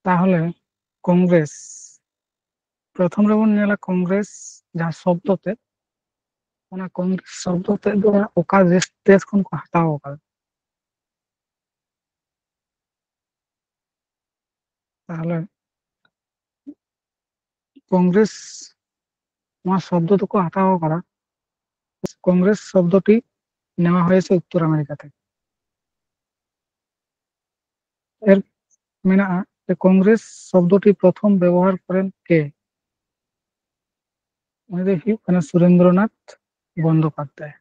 তাহলে কংগ্রেস প্রথম ᱨᱮᱵᱚᱱ ᱧᱮᱞᱟ ᱠᱚᱝᱜᱨᱮᱥ ᱡᱟᱦᱟᱸ ᱥᱚᱵᱫᱚ ᱛᱮ ᱚᱱᱟ ᱠᱚᱝᱜᱨᱮᱥ ᱥᱚᱵᱫᱚ ᱛᱮᱫ ᱫᱚ ᱚᱠᱟ ᱫᱮশ ᱠᱷᱚᱱ ᱠᱚ ᱦᱟᱛᱟᱣ ᱟᱠᱟᱫᱟ? তাহলে কংগ্রেস নয়া শব্দ দᱚᱠᱚ হাতাও আকাদা কংগ্রেস শব্দটি নেওয়া হয়েছে উত্তর আমেরিকা থেকে। এর মেনাগᱼᱟ যে কংগ্রেস শব্দটি প্রথম ব্যবহার করেন কে? উনি ᱫᱚᱭ ᱦᱩᱭᱩᱜ ᱠᱟᱱᱟ সুরেন্দ্রনাথ বন্দ্যোপাধ্যায়।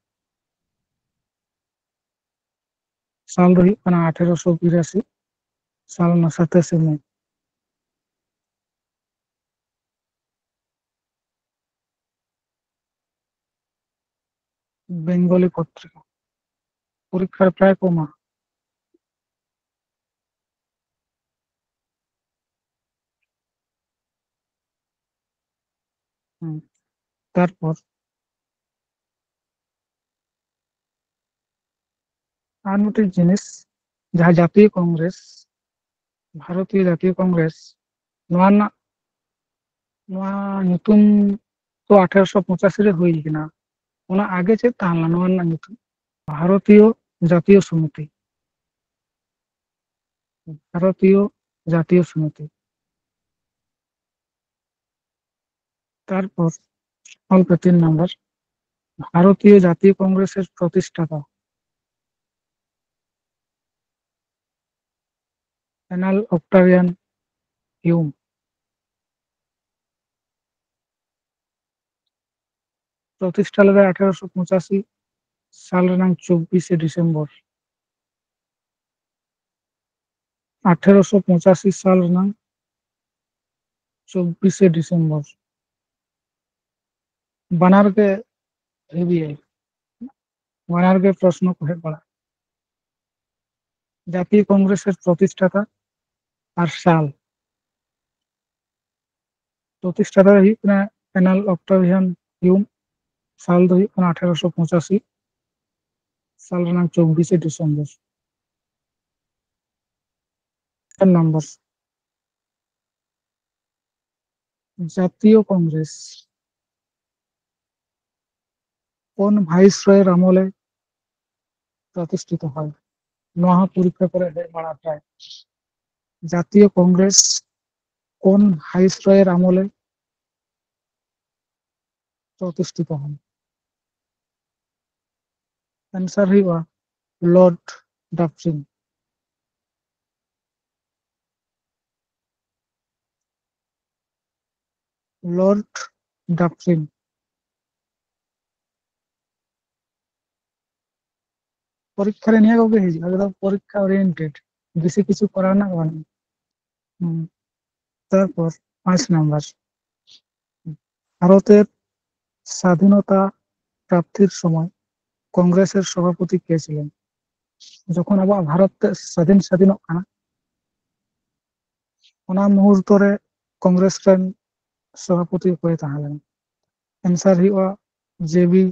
সাল ᱫᱚ ᱦᱩᱭᱩᱜ ᱠᱟᱱᱟ 1882 সাল ᱨᱮᱱᱟᱜ 27 ᱢᱮ। বেঙ্গলি পত্রিকা। পরীক্ষার প্রায় কমা। তারপর আর মিটিং জিনিস যাহা জাতীয় কংগ্রেস ভারতীয় জাতীয় কংগ্রেস নয়া রᱮᱱᱟᱜ নয়া nyutum তো 1885 রে হুই কিনা ওনা আগে চেদ তাহেं লena নয়া রᱮᱱᱟᱜ nyutum ভারতীয় জাতীয় সমিতি। ভারতীয় জাতীয় সমিতি। তারপর অল্প 3 নম্বর ভারতীয় জাতীয় কংগ্রেসের প্রতিষ্ঠাতা এনাল অক্টাভিয়ান হিউম। প্রতিষ্ঠা লেদা 1885 সাল রেনাং 24 ডিসেম্বর। 1885 সাল রেনাং 24 ডিসেম্বর। বানার গে হেবিয়ে বানার গে প্রশ্ন কো হেজ বাড়া। জাতীয় কংগ্রেসের প্রতিষ্ঠাতা আর সাল প্রতিষ্ঠাতা হুᱭᱩᱜ ᱠᱟᱱᱟ এনাল অক্টাভিয়ান হিউম। সাল ᱫᱚ ᱦᱩᱭᱩᱜ ᱠᱟᱱᱟ 1885 সাল রেনাং 24 ডিসেম্বর। 4 নম্বর জাতীয় কংগ্রেস কোন ভাইসরয়ের আমলে প্রতিষ্ঠিত হয়? নয়া পরীক্ষা করে হেজ বাড়া প্রায়। জাতীয় কংগ্রেস কোন ভাইসরয়ের আমলে প্রতিষ্ঠিত হয়? অ্যান্সার হইবা লর্ড ডাফরিন। Lord Dufferin. পরীক্ষারে নিয়ে কবে হয়েছিল একদম পরীক্ষা ওরিয়েন্টেড বেশি কিছু করার না মানে। তারপর 5 নাম্বার ভারতের স্বাধীনতা প্রাপ্তির সময় কংগ্রেসের সভাপতি কে ছিলেন? যখন আবার ভারত স্বাধীনᱚᱜ ᱠᱟᱱᱟ ᱚᱱᱟ মুহূর্তে রে কংগ্রেস রেন সভাপতি ᱚᱠᱚᱭ ᱛᱟᱦᱮᱸ ᱞᱮᱱᱟ? অ্যান্সার হইবা জেবি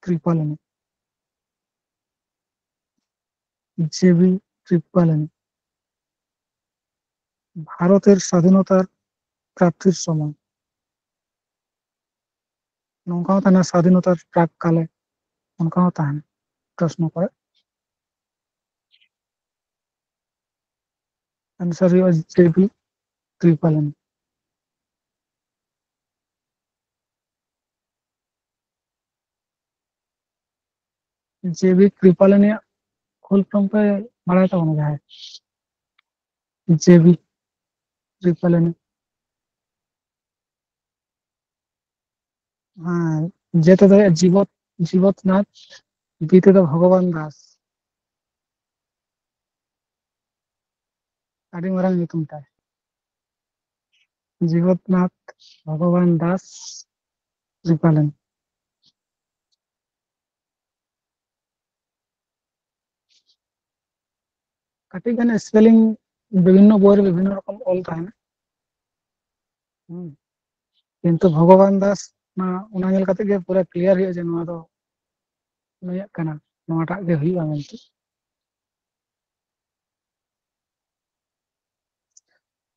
কৃপালিনী। জেবি কৃপালিনী। ভারতের স্বাধীনতার প্রাপ্তির সময় নৌকাও তাহᱮᱸ স্বাধীনতার প্রাককালে অনকাও তাহᱮᱸ প্রশ্ন করে। অ্যান্সার হইবা JB Kripalani. JB Kripalani full form पे বাড়ায় তাবona যায় জেবি কৃপালিনী। হ্যাঁ যেতে তো জীবত জীবতনাথ দিতে তো ভগবান দাস। আদি মারাং nyutum তাই জীবতনাথ ভগবান দাস কৃপালিনী। কাটিং গানে স্পেলিং বিভিন্ন বইয়ের বিভিন্ন রকম অল তাহᱮᱸ কিন্তু ভগবান দাস না ওনা ᱧᱮᱞ কাতে গে পুরা ক্লিয়ার হয়ে যে নোয়া দো নুᱭᱟᱜ ᱠᱟᱱᱟ ᱱᱚᱣᱟᱴᱟᱜ ᱜᱮ ᱦᱩᱭᱩᱜᱼᱟ ᱢᱮᱱᱛᱮ।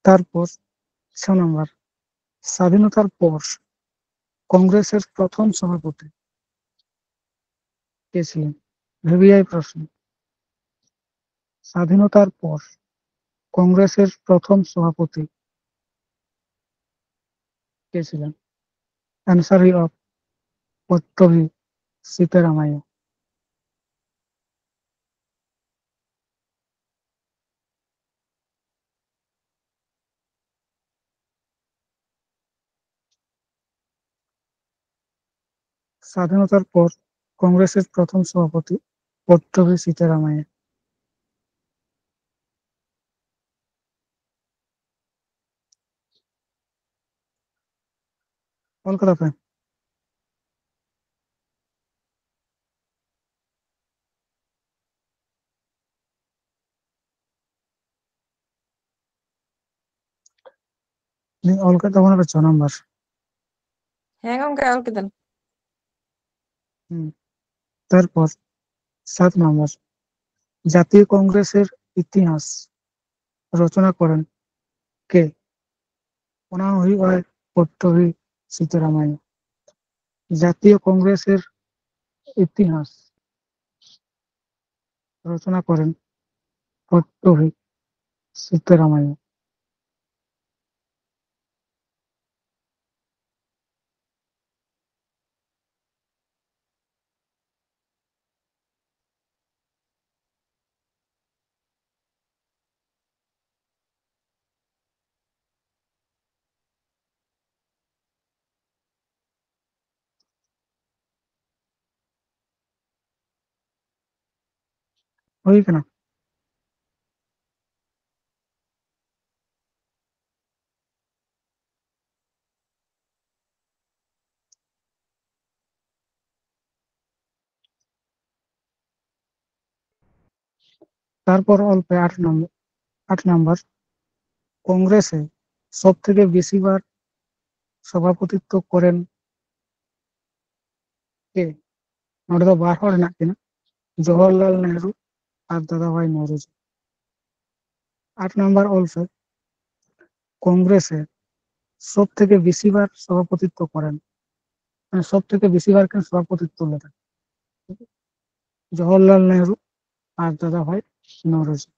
তারপর 6 নম্বর, স্বাধীনতার পর কংগ্রেসের প্রথম সভাপতি কে ছিলেন? ভিভিআই প্রশ্ন। স্বাধীনতার পর কংগ্রেসের প্রথম সভাপতি কে ছিলেন? Answer of Pattabhi Sitaramayya. স্বাধীনতার পর কংগ্রেসের প্রথম সভাপতি পট্টভি সীতারামাইয়া। কলকাতাতে। অলকা তখন একটা 6 নম্বর। হ্যাঁ গঙ্কা, ওকে দেন। তারপর 7 নম্বর, জাতীয় কংগ্রেসের ইতিহাস রচনা করেন কে? অনাময়ী হয় পট্টভি সীতারামাইয়া। জাতীয় কংগ্রেসের ইতিহাস রচনা করেন পট্টভি সীতারামাইয়া। ᱦᱩᱭ ᱠᱟᱱᱟ? তারপর অল্প 8 নম্বর। 8 নম্বর, কংগ্রেসে সব থেকে বেশিবার সভাপতিত্ব করেন কে? ᱱᱚᱰᱮ ᱫᱚ 2 ᱦᱚᱲ ᱦᱮᱱᱟᱜ ᱠᱤᱱᱟ, জওহরলাল নেহরু আর দাদাভাই নওরোজি। 8 নম্বর অলসো, কংগ্রেসে সব থেকে বেশিবার সভাপতিত্ব করেন, মানে সব থেকে বেশিবার কেন সভাপতিত্ব করেন? জওহরলাল নেহরু আর দাদাভাই নওরোজি।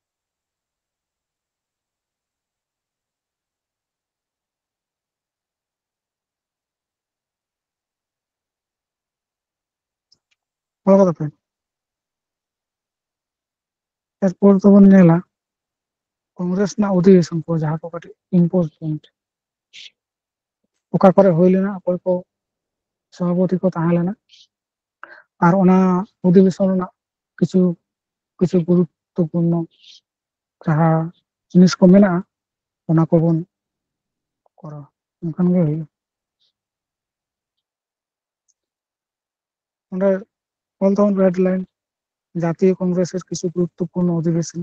ᱚᱞ ᱠᱟᱫᱟ ᱯᱮ? ᱮᱨᱯᱚᱨ ᱫᱚᱵᱚᱱ ᱧᱮᱞᱟ ᱠᱚᱝᱜᱨᱮᱥ ᱨᱮᱱᱟᱜ ᱚᱫᱷᱤᱵᱮᱥᱚᱱ ᱠᱚ, ᱡᱟᱦᱟᱸ ᱠᱚ ᱠᱟᱹᱴᱤᱡ ᱤম্ᱯᱚᱨᱴᱮন্ᱴ, ᱚᱠᱟ ᱠᱚᱨᱮ ᱦᱩᱭ ᱞᱮᱱᱟ, ᱚᱠᱚᱭ ᱠᱚ সভাপতি ᱠᱚ ᱛᱟᱦᱮᱸ ᱞᱮᱱᱟ, আর ᱚᱱᱟ অধিবেশন ᱨᱮᱱᱟᱜ কিছু কিছু গুরুত্বপূর্ণ ᱡᱟᱦᱟᱸ ᱡᱤᱱᱤᱥ ᱠᱚ ᱢᱮᱱᱟᱜᱼᱟ ᱚᱱᱟ ᱠᱚᱵᱚᱱ ᱠᱚᱨᱟᱣᱟ, ᱮᱱᱠᱷᱟᱱ ᱜᱮ ᱦᱩᱭᱩᱜᱼᱟ। ᱚᱸᱰᱮ ᱚᱞ ᱛᱟᱵᱚᱱ ᱯᱮ ᱦᱮᱰᱞᱟইন, জাতীয় কংগ্রেসের কিছু গুরুত্বপূর্ণ অধিবেশন।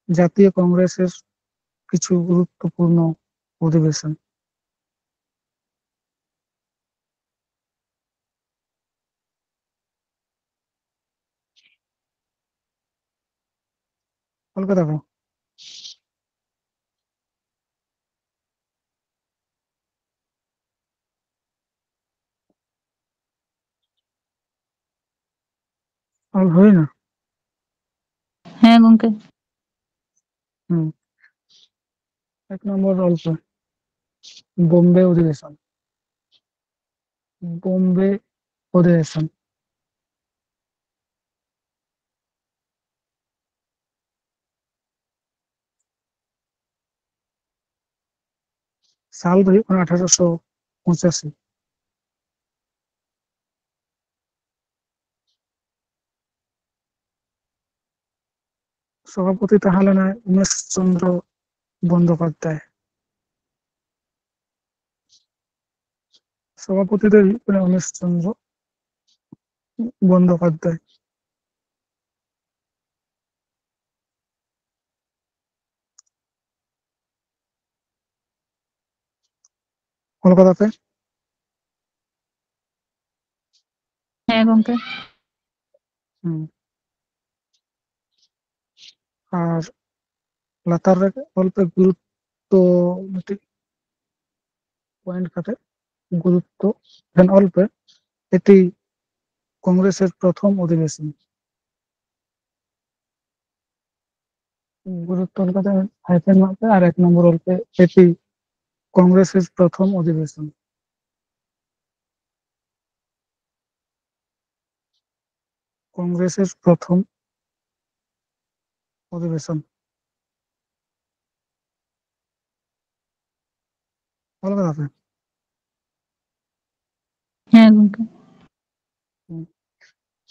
জাতীয় কংগ্রেসের কিছু গুরুত্বপূর্ণ অধিবেশন। কলকাতা গো। অল হই না? হ্যাঁ গঙ্কা। 1 নম্বর অল্প, বোম্বে অধিবেশন। বোম্বে অধিবেশন সাল ᱫᱚ ᱦᱩᱭᱩᱜ ᱠᱟᱱᱟ 1885। সভাপতি তাহলে না উমেশ চন্দ্র বন্দ্যোপাধ্যায়। সভাপতি তো ᱦᱩᱭᱩᱜ ᱠᱟᱱᱟ উমেশ চন্দ্র বন্দ্যোপাধ্যায়। কলকাতাতে। ᱦᱮᱸ ᱜᱚᱝᱠᱮ ᱦᱩᱸ ᱟᱨ ᱞᱟᱛᱟর ᱨᱮ ᱚᱞ ᱯᱮ গুরুত্ব মিটিং পয়েন্ট কাটে গুরুত্ব দেন অল পে এটি কংগ্রেসের প্রথম অধিবেশন গুরুত্ব অনুপাতে হাইফেন মারতে আর 1 নম্বর অল্পে এটি কংগ্রেসের প্রথম অধিবেশন কংগ্রেসের প্রথম অধিবেশন ভালো কথা আছে হ্যাঁ গংকে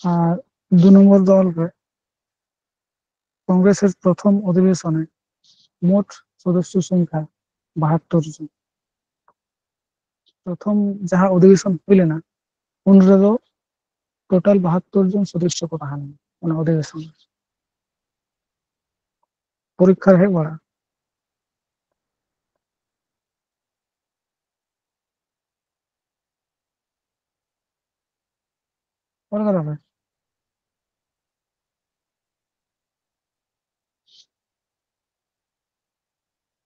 আর 2 নম্বর অল্পে কংগ্রেসের প্রথম অধিবেশনে মোট সদস্য সংখ্যা 72 জন প্রথম যাহা অধিবেশন হইলে না উনরেdo টোটাল 72 জন সদস্য को তাহান মানে অধিবেশন পরীক্ষার হে বড়া ভালো কথা হবে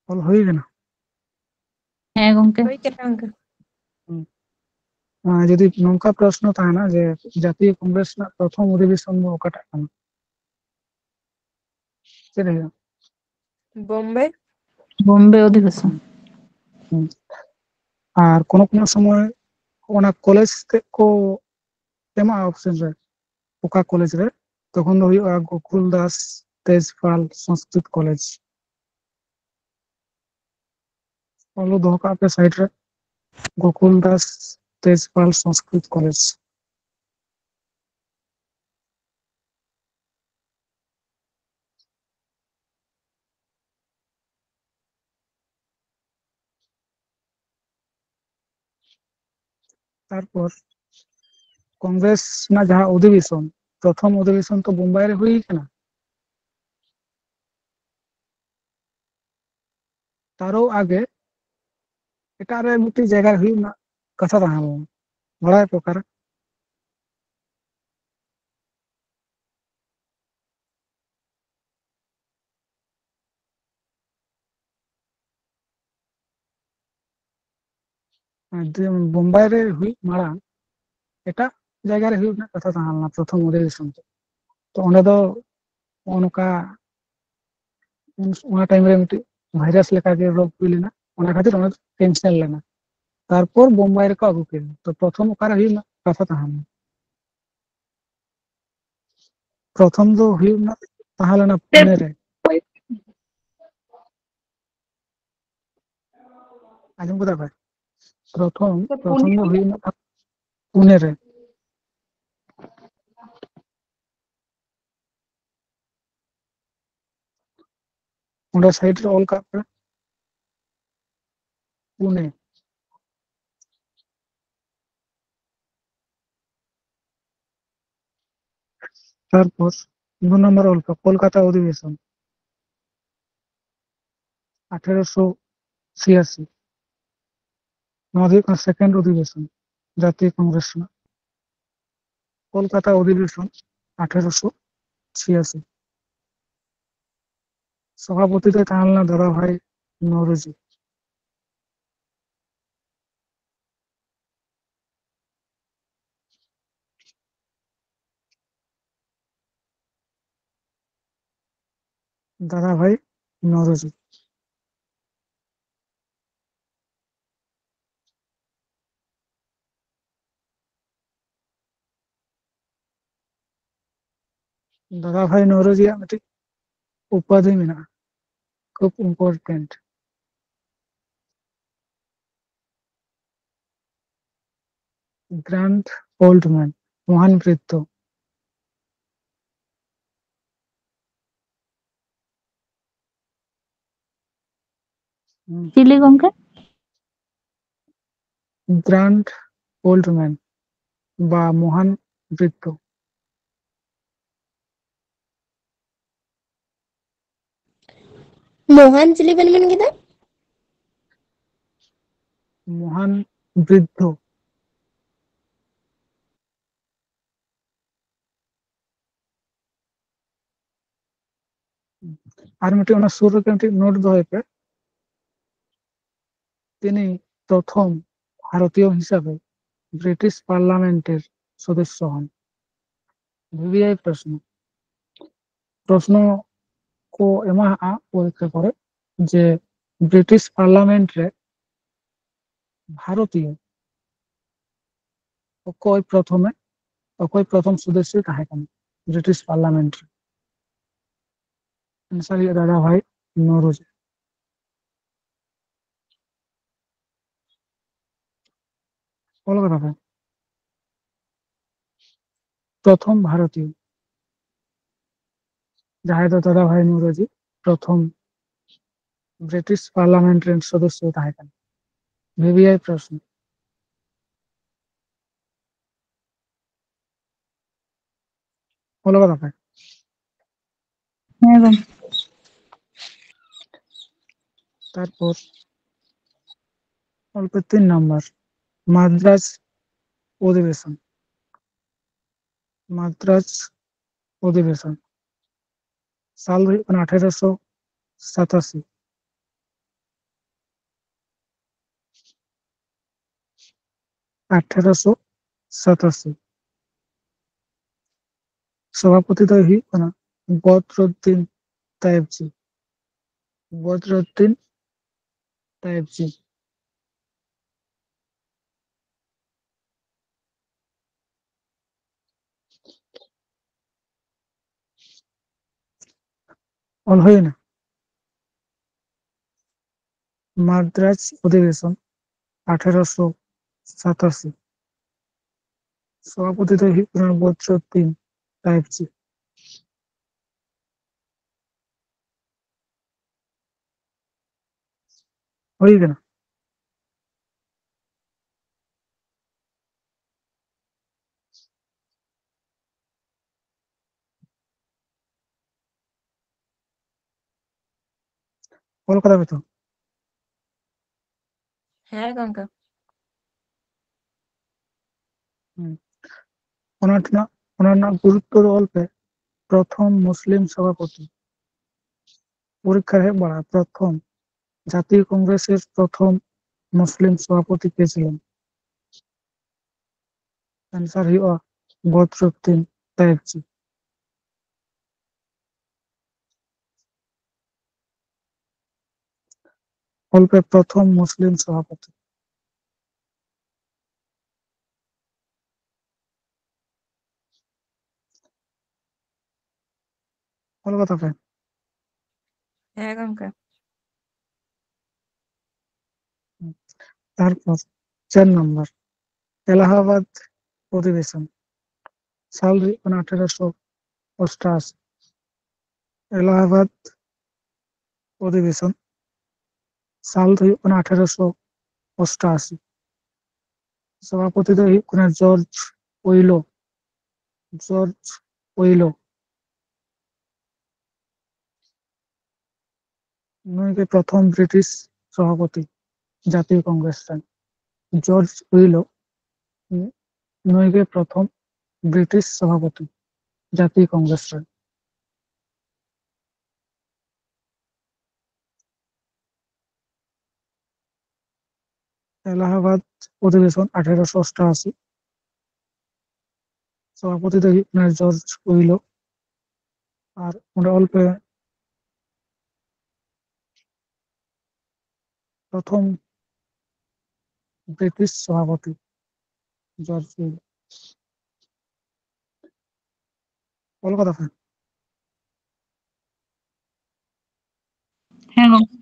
বল হয়ে গেল হ্যাঁ গংকে যদি নৌকা প্রশ্ন থাকে না যে জাতীয় কংগ্রেস না প্রথম অধিবেশন ওকাটা কানা সেটা বোম্বে অধিবেশন আর কোন কোন সময় ওনা কলেজ को tema অপশন রে ওকা কলেজ রে তখন do হুইউᱜᱼᱟ গোকুল দাস তেজপাল সংস্কৃত কলেজ ফলো দোহ কাগ পে সাইড রে গোকুল দাস তেজপাল সংস্কৃত কলেজ তারপর কংগ্রেস না যাহা অধিবেশন প্রথম অধিবেশন তো বোম্বাই রে হই না তারও আগে এটারে মিটি জায়গায় হই না কথা তাহাম বড়াই প্রকার বোম্বাই রে হুই মাড়াং এটা জায়গা রে হুই না কথা তাহাম না প্রথম অধিবেশন তো অনে ᱫᱚ ᱚᱱᱠᱟ ᱚᱱᱟ ᱴᱟইᱢ ᱨᱮ ᱢᱤᱫᱴᱤᱡ ᱵᱷᱟইরাস লেখা ᱜᱮ ᱨᱳᱜ ᱦᱩᱭ ᱞᱮᱱᱟ ᱚᱱᱟ ᱠᱷᱟᱹᱛᱤᱨ ᱚᱱᱟ ᱠᱮᱱᱥᱮᱞ ᱞᱮᱱᱟ তারপর বোম্বাই রেকো আগু কেন তো প্রথম ওকারে হুই না কথা তাহাম প্রথম ᱫᱚ হুই না তাহলে না পুনে রে আজম কথা ভাই প্রথম প্রথম ᱫᱚ হুই না পুনে রে ওটা সাইড রে অল কাপ পুনে তারপর 2 নম্বর অল্প কলকাতা অধিবেশন 1886 নদীর সেকেন্ড অধিবেশন জাতীয় কংগ্রেস না কলকাতা অধিবেশন 1886 সভাপতিতে তাহার না দাদা ভাই নওরোজি দাদা ভাই নওরোজি দাদা ভাই নওরোজিয়ার মিটি উপাধি মেনা খুব ইম্পর্টেন্ট গ্র্যান্ড ওল্ড ম্যান মহান বৃদ্ধ চিলি গংকে গ্র্যান্ড ওল্ড ম্যান বা মহান বৃদ্ধ मोहन चिली बनवन किता মহান বৃদ্ধ আর মিটিং ওনার সুর রে নোট দহে পে তিনি প্রথম ভারতীয় হিসাবে ব্রিটিশ পার্লামেন্টের সদস্য হন। ভিভিআই প্রশ্ন প্রশ্ন को एमा পরীক্ষা করে যে ব্রিটিশ পার্লামেন্টে ভারতীয় অকয় প্রথমে অকয় প্রথম সদস্য তাহে কেন ব্রিটিশ পার্লামেন্টে আনসার দাদা ভাই নরোজ। কলকাতা ভাই প্রথম ভারতীয় যাহে তো দাদা ভাই নরোজি প্রথম ব্রিটিশ পার্লামেন্টের সদস্য তাহে কেন। ভিভিআই প্রশ্ন কলকাতা ভাই হ্যাঁ গঙ্কে। তারপর অল্প 3 নম্বর মাদ্রাজ অধিবেশন। মাদ্রাজ অধিবেশন সাল 1887। 1887 সভাপতি হুᱭᱩᱜ ᱠᱟᱱᱟ বদরুদ্দিন তায়েবজি। বদরুদ্দিন তায়েবজি। অল হয় না মাদ্রাজ অধিবেশন 1887 সভাপতি হুᱭᱩᱜ ᱠᱟᱱᱟ বদরুদ্দিন তায়েবজি। হয়ে গেল কলকাতা বেতন হ্যাঁ গঙ্কা। ওনার গুরুত্ব অল্পে প্রথম মুসলিম সভাপতি পরীক্ষার বাড়া প্রথম জাতীয় কংগ্রেসের প্রথম মুসলিম সভাপতি কে ছিলেন। आंसर हुआ बदरुद्दीन तैयबजी। অল্পে প্রথম মুসলিম সভাপতি কলকাতা ফ্যান। হ্যাঁ গঙ্কা। তারপর 4 নম্বর এলাহাবাদ অধিবেশন সাল 1888। এলাহাবাদ অধিবেশন সাল 1888 সভাপতি জর্জ ওইলো। জর্জ ওইলো নইকে প্রথম ব্রিটিশ সভাপতি জাতীয় কংগ্রেস জর্জ ওইলো নইকে প্রথম ব্রিটিশ সভাপতি জাতীয় কংগ্রেস। এলাহাবাদ অধিবেশন 1888 সভাপতি জর্জ ওইলো আর অল্পে প্রথম ব্রিটিশ সভাপতি জর্জ ওইলো। কলকাতা ফ্যান। হ্যাঁ গঙ্কা।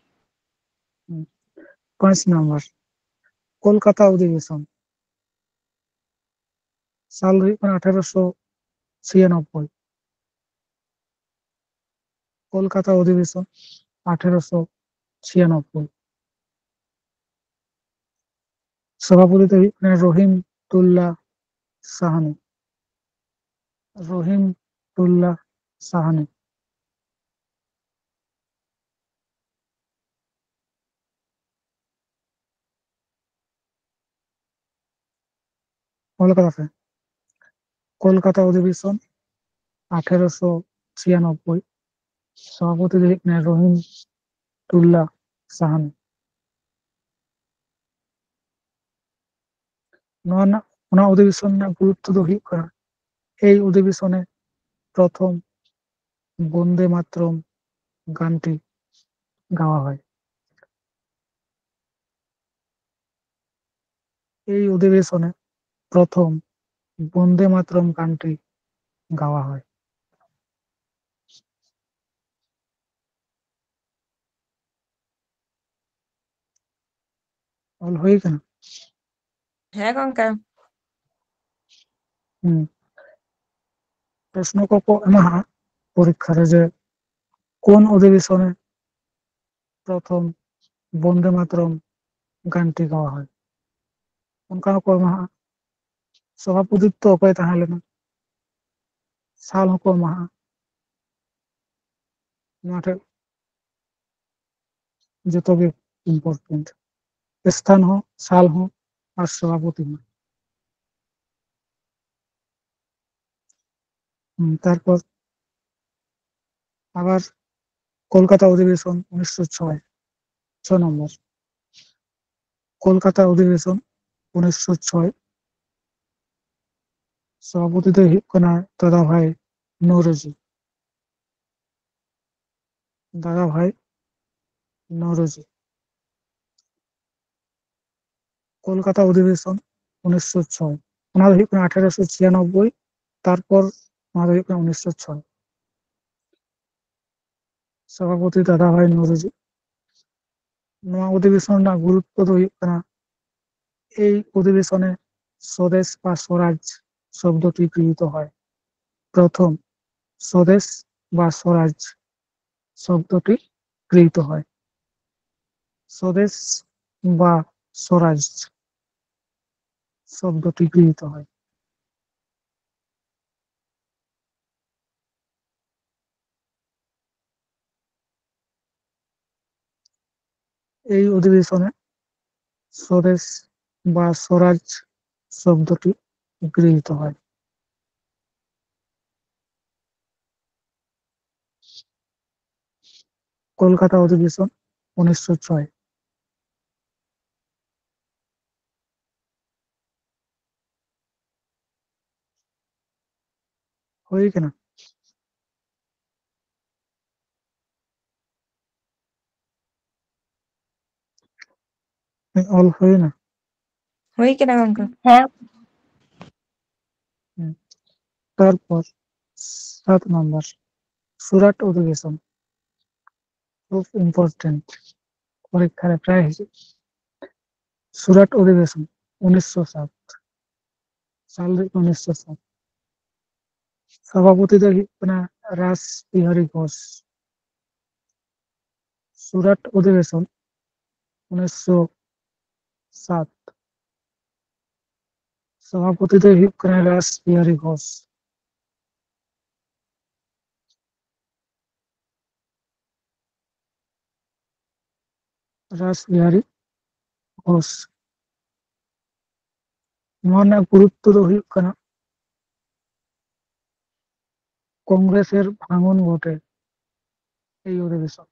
5 নম্বর কলকাতা অধিবেশন সাল 1896। কলকাতা অধিবেশন 1896 সভাপতি রহিমতুল্লাহ সাহানি। রহিমতুল্লাহ সাহানি। কলকাতা ফ্যান। কলকাতা অধিবেশন 1896 সভাপতি ᱫᱚ ᱦᱩᱭᱩᱜ ᱠᱟᱱᱟ রহিমতুল্লাহ সাহান। ᱱᱚᱣᱟ ᱨᱮᱱᱟᱜ ᱚᱱᱟ অধিবেশন ᱨᱮᱱᱟᱜ গুরুত্ব ᱫᱚ ᱦᱩᱭᱩᱜ ᱠᱟᱱᱟ এই অধিবেশনে প্রথম বন্দে মাতরম গানটি গাওয়া হয়। এই অধিবেশনে প্রথম বন্দে মাতরম গানটি গাওয়া হয়। ᱚᱞ ᱦᱩᱭ ᱠᱟᱱᱟ? ᱦᱮᱸ ᱜᱚᱝᱠᱮ। প্রশ্ন কপ এমাহা পরীক্ষারে যে কোন অধিবেশনে প্রথম বন্দে মাতরম গানটি গাওয়া হয় ᱚᱱᱠᱟ ᱦᱚᱸᱠᱚ ᱮᱢᱟᱦᱟᱜᱼᱟ। ᱥᱚভাᱯᱚᱛᱤᱛᱛᱚ ᱚᱠᱚᱭ ᱛᱟᱦᱮᱸ ᱞᱮᱱᱟ ᱥᱟᱞ ᱦᱚᱸᱠᱚ ᱮᱢᱟᱦᱟᱜᱼᱟ। ᱱᱚᱣᱟ ᱴᱷᱮᱡ ᱡᱚᱛᱚ ᱜᱮ ইম্পর্টেন্ট, স্থান হো, সাল হো আর সভাপতি হো। তারপর আবার কলকাতা অধিবেশন 1906, 6 নম্বর কলকাতা অধিবেশন 1906 সভাপতি ᱫᱚᱭ ᱦᱩᱭᱩᱜ ᱠᱟᱱᱟ দাদা ভাই নওরোজি। দাদা ভাই নওরোজি। কলকাতা অধিবেশন 1906 ᱚᱱᱟ ᱫᱚ ᱦᱩᱭᱩᱜ ᱠᱟᱱᱟ 1896, তারপর ᱚᱱᱟ ᱫᱚ ᱦᱩᱭᱩᱜ ᱠᱟᱱᱟ 1906। সভাপতি দাদা ভাই নওরোজি। নওয়া অধিবেশন রᱮᱱᱟᱜ গুরুত্ব ᱫᱚ ᱦᱩᱭᱩᱜ ᱠᱟᱱᱟ এই অধিবেশনে স্বদেশ বা স্বরাজ শব্দটি গৃহীত হয়। প্রথম স্বদেশ বা স্বরাজ শব্দটি গৃহীত হয়। স্বদেশ বা স্বরাজ শব্দটি গৃহীত হয়। এই অধিবেশনে স্বদেশ বা স্বরাজ শব্দটি গৃহীত হয়। কলকাতা অধিবেশন 1906। ᱦᱩᱭ ᱠᱟᱱᱟ? ᱚᱞ ᱦᱩᱭᱱᱟ? ᱦᱩᱭ ᱠᱟᱱᱟ ᱜᱚᱝᱠᱮ। তারপর 7 নম্বর সুরাট অধিবেশন, খুব ইম্পর্টেন্ট, পরীক্ষায় প্রায় হিসেবে। সুরাট অধিবেশন 1907, সাল 1907। সভাপতি ᱫᱚ ᱦᱩᱭᱩᱜ ᱠᱟᱱᱟ রাস বিহারী ঘোষ। সুরাট অধিবেশন 1907 সভাপতি ᱫᱚ ᱦᱩᱭᱩᱜ ᱠᱟᱱᱟ রাস বিহারী ঘোষ। রাস বিহারী ঘোষ। নওয়া ᱨᱮᱱᱟᱜ গুরুত্ব ᱫᱚ ᱦᱩᱭᱩᱜ ᱠᱟᱱᱟ কংগ্রেসের ভাঙন ঘটে এই অধিবেশন,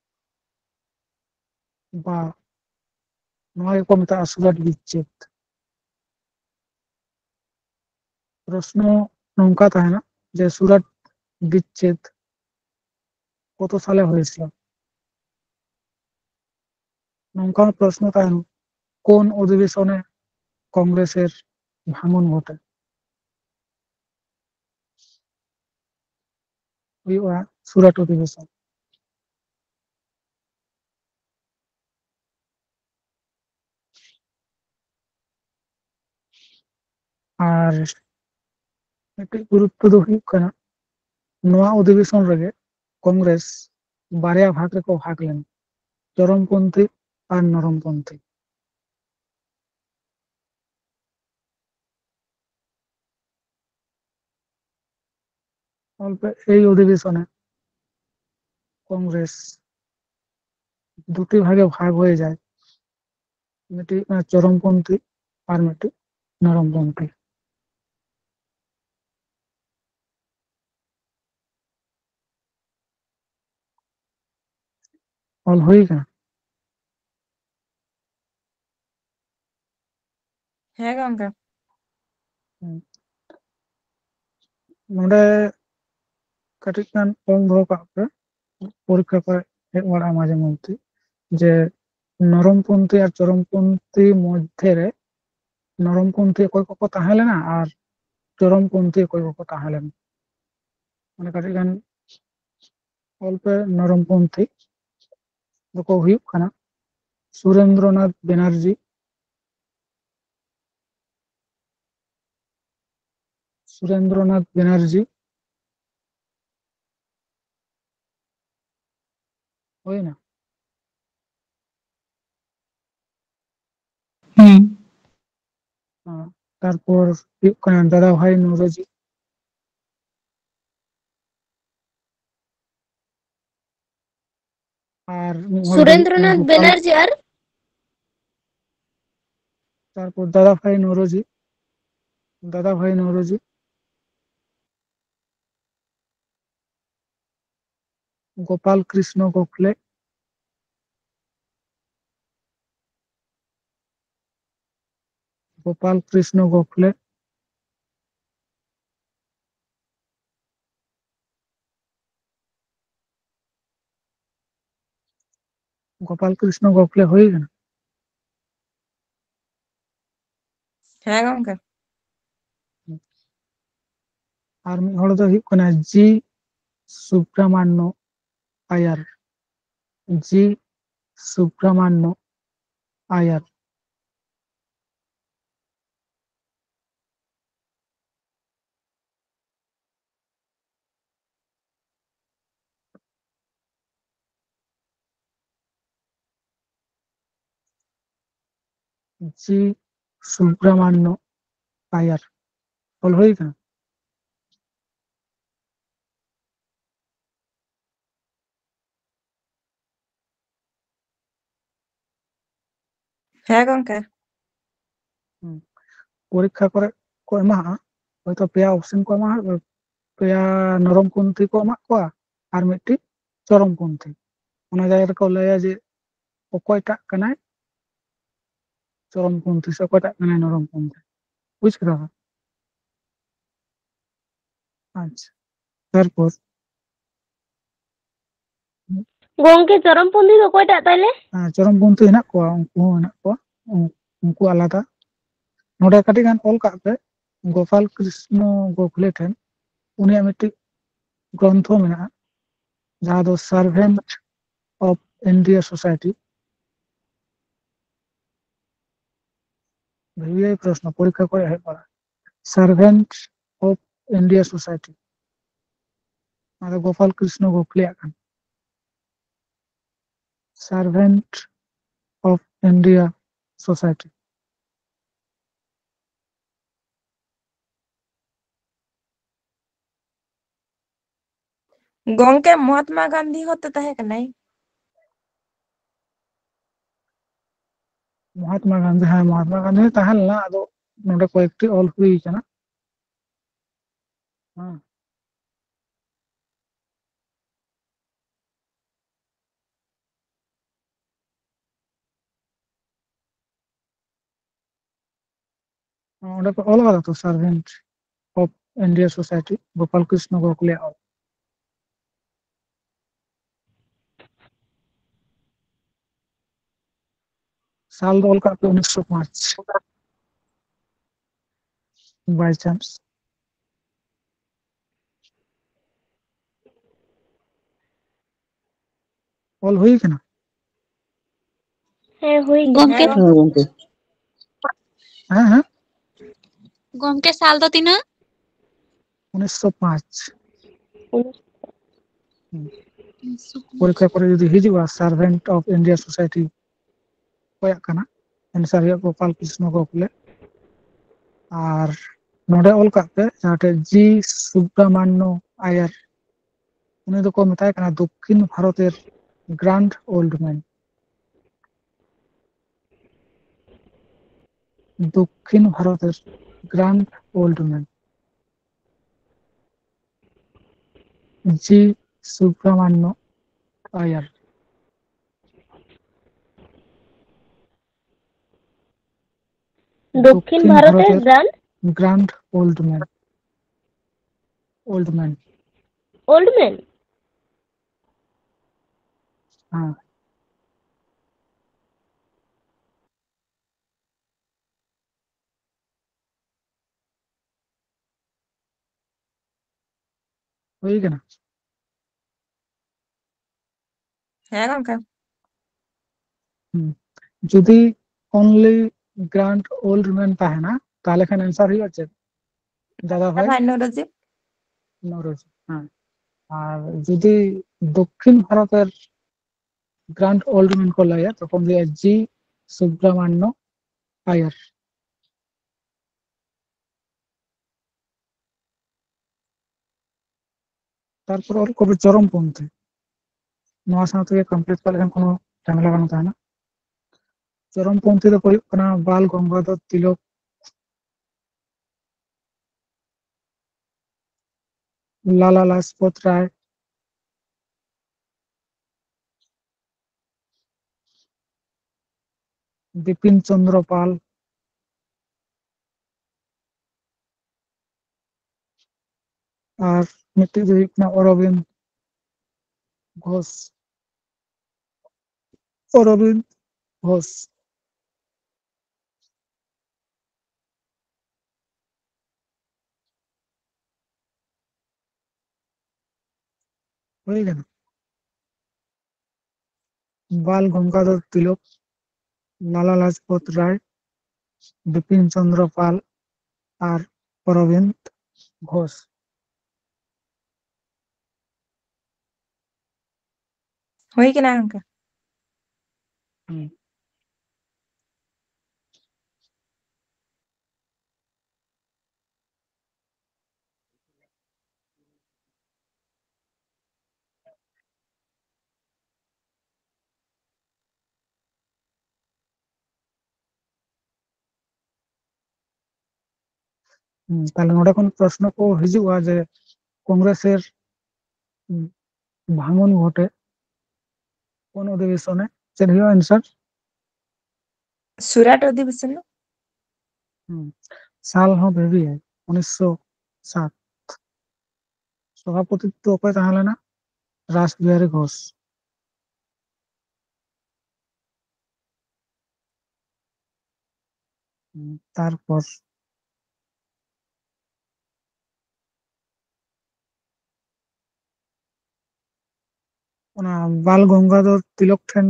বা নওয়া গᱮᱠᱚ ᱢᱮᱛᱟᱜᱼᱟ সুরাট বিচ্ছেদ। প্রশ্ন নৌকা তাহেনা যে সুরাট বিচ্ছেদ কত সালে হয়েছিল। নৌকা প্রশ্ন তাহেন কোন অধিবেশনে কংগ্রেসের ভাঙন ঘটে। ᱦᱩᱭᱩᱜᱼᱟ সুরাট অধিবেশন। আর ᱢᱤᱫᱴᱮᱡ গুরুত্ব ᱫᱚ ᱦᱩᱭᱩᱜ ᱠᱟᱱᱟ ᱱᱚᱣᱟ অধিবেশন ᱨᱮᱜᱮ কংগ্রেস বারেয়া ভাগ ᱨᱮᱠᱚ ভাগ ᱞᱮᱱᱟ, চরমপন্থী আর নরমপন্থী। এই অধিবেশনে কংগ্রেস দুটি ভাগে ভাগ হয়ে যায়, মিটি চরমপন্থী আর মিটি নরমপন্থী। ᱚᱞ ᱦᱩᱭ ᱠᱟᱱᱟ? ᱦᱮᱸ ᱜᱚᱝᱠᱮ ᱱᱚᱰᱮ ᱠᱟᱹᱴᱤᱡ ᱜᱟᱱ ᱚᱞ ᱫᱚᱦᱚ ᱠᱟᱜ ᱯᱮ, ᱯᱚᱨᱤᱠᱷᱟ ᱠᱚᱨᱮ ᱦᱮᱡ ᱵᱟᱲᱟᱜᱼᱟ ᱢᱟঝে মধ্যে, যে নরমপন্থী আর চরমপন্থী মধ্যে রে নরমপন্থী অকᱚᱭ ᱠᱚᱠᱚ ᱛᱟᱦᱮᱸ ᱞᱮᱱᱟ ᱟᱨ চরমপন্থী অকᱚᱭ ᱠᱚᱠᱚ ᱛᱟᱦᱮᱸ ᱞᱮᱱᱟ? ᱢᱟᱱᱮ ᱠᱟᱹᱴᱤᱡ ᱜᱟᱱ ᱚᱞ ᱯᱮ᱾ নরমপন্থী ᱫᱚᱠᱚ ᱦᱩᱭᱩᱜ ᱠᱟᱱᱟ সুরেন্দ্রনাথ ব্যানার্জি, সুরেন্দ্রনাথ ব্যানার্জি ᱦᱩᱭᱱᱟ? তারপর ᱦᱩᱭᱩᱜ ᱠᱟᱱᱟ দাদা ভাই নওরোজি, আর ᱢᱤᱫ ᱦᱚᱲ ᱫᱚ ᱦᱩᱭᱩᱜ ᱠᱟᱱᱟ সুরেন্দ্রনাথ গোপাল। ব্যানার্জি আর তারপর দাদা ভাই নওরোজি, দাদা ভাই নওরোজি, গোপাল কৃষ্ণ গোখলে, গোপাল কৃষ্ণ গোখলে, গোপাল কৃষ্ণ গোখলে হয়ে গেল। ᱦᱮᱸ ᱜᱚᱝᱠᱮ আর ᱢᱤᱫ ᱦᱚᱲ ᱫᱚ ᱦᱩᱭᱩᱜ ᱠᱟᱱᱟ জি সুব্রামান্য আয়ার, জি সুব্রামান্য আয়ার। জি সুব্রামান্য আয়ার বল হয়ে গেল। ᱦᱮᱸ ᱜᱚᱝᱠᱮ পরীক্ষা করে ᱠᱚ ᱮᱢᱟᱜᱼᱟ, ᱦᱚᱭᱛᱚ ᱯᱮᱭᱟ ᱚᱯᱥᱮᱱ ᱠᱚ ᱮᱢᱟᱜᱼᱟ, ᱯᱮᱭᱟ নরমপন্থী ᱠᱚ ᱮᱢᱟᱜ ᱠᱚᱣᱟ আর ᱢᱤᱫᱴᱤᱡ চরমপন্থী। ᱚᱱᱟ ᱡᱟᱭᱜᱟ ᱨᱮᱠᱚ ᱞᱟᱹᱭᱟ ᱡᱮ ᱚᱠᱚᱭᱴᱟᱜ ᱠᱟᱱᱟᱭ চরমপন্থী ᱥᱮ ᱚᱠᱚᱭᱴᱟᱜ ᱠᱟᱱᱟᱭ নরমপন্থী। বুঝ ᱠᱮᱫᱟ ᱯᱮ? আচ্ছা, তারপর গঙ্কে চরমপন্থী ᱫᱚ ᱚᱠᱚᱭᱴᱟᱜ ᱛᱟᱭᱞᱮ? চরমপন্থী হেᱱᱟᱜ ᱠᱚᱣᱟ, ᱩᱱᱠᱩ ᱦᱚᱸ হেᱱᱟᱜ ᱠᱚᱣᱟ, ᱩᱱᱠᱩ ᱟলাদা। ᱱᱚᱰᱮ ᱠᱟᱹᱴᱤᱡ ᱜᱟᱱ ᱚᱞ ᱠᱟᱜ ᱯᱮ, গোপাল কৃষ্ণ গোখলে ᱴᱷᱮᱱ ᱩᱱᱤᱭᱟᱜ ᱢᱤᱫᱴᱤᱡ গ্রন্থ মেনাᱜᱼᱟ ᱡᱟᱦᱟᱸ ᱫᱚ servant of India society. VVI প্রশ্ন পরীক্ষা করে হেড বাড়া, সার্ভেন্ট অফ ইন্ডিয়া সোসাইটি মানে গোপাল কৃষ্ণ গোখলেয়াগ কান। Servant of India society. ᱜᱚᱝᱠᱮ ᱢᱚᱦᱟᱛᱢᱟ ᱜᱟᱱধᱤ ᱦᱚᱸᱛᱚ ᱛᱟᱦᱮᱸ ᱠᱟᱱᱟᱭ। মহাত্মা গান্ধী, হ্যাঁ মহাত্মা গান্ধী তাহেন লেনা, আদো নডে কয়েকটি অল হুই কানা। হ্যাঁ ᱚᱸᱰᱮ ᱠᱚ ᱚᱞ ᱠᱟᱫᱟ ᱛᱚ servant of India society Gopal Krishna Gokhale অল। সাল দো অল কাগ পে 1905 বাই চান্স অল হুই কানা। হ্যাঁ ᱦᱩᱭ ᱦᱮᱸ ᱜᱚᱝᱠᱮ ᱜᱚᱝᱠᱮ হ্যাঁ হ্যাঁ ᱜᱚᱝᱠᱮ ᱥᱟᱞ ᱫᱚ ᱛᱤᱱᱟᱹᱜ? 1905। পরীক্ষা করে যদি হিজুᱜᱼᱟ সার্ভেন্ট অফ ইন্ডিয়া সোসাইটি ᱚᱠᱚᱭᱟᱜ ᱠᱟᱱᱟ, ᱮᱱᱥᱟᱨ ᱦᱩᱭᱩᱜᱼᱟ গোপাল কৃষ্ণ গোখলে। আর নডে ᱚᱞ ᱠᱟᱜ ᱯᱮ ᱡᱟᱦᱟᱸᱴᱷᱮᱡ জি সুব্রামান্য আয়ার, উনি দᱚᱠᱚ ᱢᱮᱛᱟᱭ ᱠᱟᱱᱟ দক্ষিণ ভারতের গ্র্যান্ড ওল্ড ম্যান। দক্ষিণ ভারতের গ্র্যান্ড ওল্ড ম্যান জি সুব্রামান্য আয়ার। দক্ষিণ ভারতের grand old man. Old man. হ্যাঁ, ᱦᱩᱭ ᱠᱟᱱᱟ? ᱦᱮᱸ ᱜᱚᱝᱠᱮ যদি অনলি গ্র্যান্ড ওল্ড ম্যান তাহেনা তাহলে এখানে অ্যান্সার হয়ে যাচ্ছে দাদা ভাই ভাই নরজি। নরজি। হ্যাঁ, আর যদি দক্ষিণ ভারতের গ্র্যান্ড ওল্ড ম্যান को লাগে তখন দিয়ে জি সুব্রমণ্য আয়ার। তারপর ওর কবি চরমপন্থী, ᱱᱚᱣᱟ ᱥᱟᱶ ᱛᱮᱜᱮ ᱠᱚᱢᱯᱞᱤᱴ ᱠᱟᱜ ᱞᱮᱠᱷᱟᱱ ᱠᱳᱱᱳ ঝামেলা ᱵᱟᱝ ᱛᱟᱦᱮᱱᱟ। চরমপন্থী ᱫᱚ ᱦᱩᱭᱩᱜ ᱠᱟᱱᱟ ᱵᱟᱞ গঙ্গাধর তিলক, লালা লাজপত রায়, বিপিন চন্দ্র পাল, আর মিটটিজ ᱫᱚ ᱦᱩᱭᱩᱜ ᱠᱟᱱᱟ অরবিন্দ ঘোষ। অরবিন্দ ঘোষ। হয়ে গেল। বাল গঙ্গাধর তিলক, লালা লাজপত রায়, বিপিন চন্দ্র পাল আর অরবিন্দ ঘোষ। ᱦᱩᱭ ᱠᱟᱱᱟ ᱜᱚᱝᱠᱮ। তাহলে নোᱰᱮ ᱠᱷᱚᱱ প্রশ্ন ᱠᱚ ᱦᱤᱡᱩᱜᱼᱟ ᱡᱮ কংগ্রেসের ভাঙন ঘটে কোন অধিবেশনে? চেদ ᱦᱩᱭᱩᱜᱼᱟ অ্যান্সার? সুরাট অধিবেশন। সাল ᱦᱚᱸ ᱵᱷᱮᱵᱤ 1907। সভাপতিত্ব অকᱚᱭ ᱛᱟᱦᱮᱸ ᱞᱮᱱᱟ? রাসবিহারী ঘোষ। তারপর ᱚᱱᱟ ᱵᱟᱞ গঙ্গাধর তিলক ᱴᱷᱮᱱ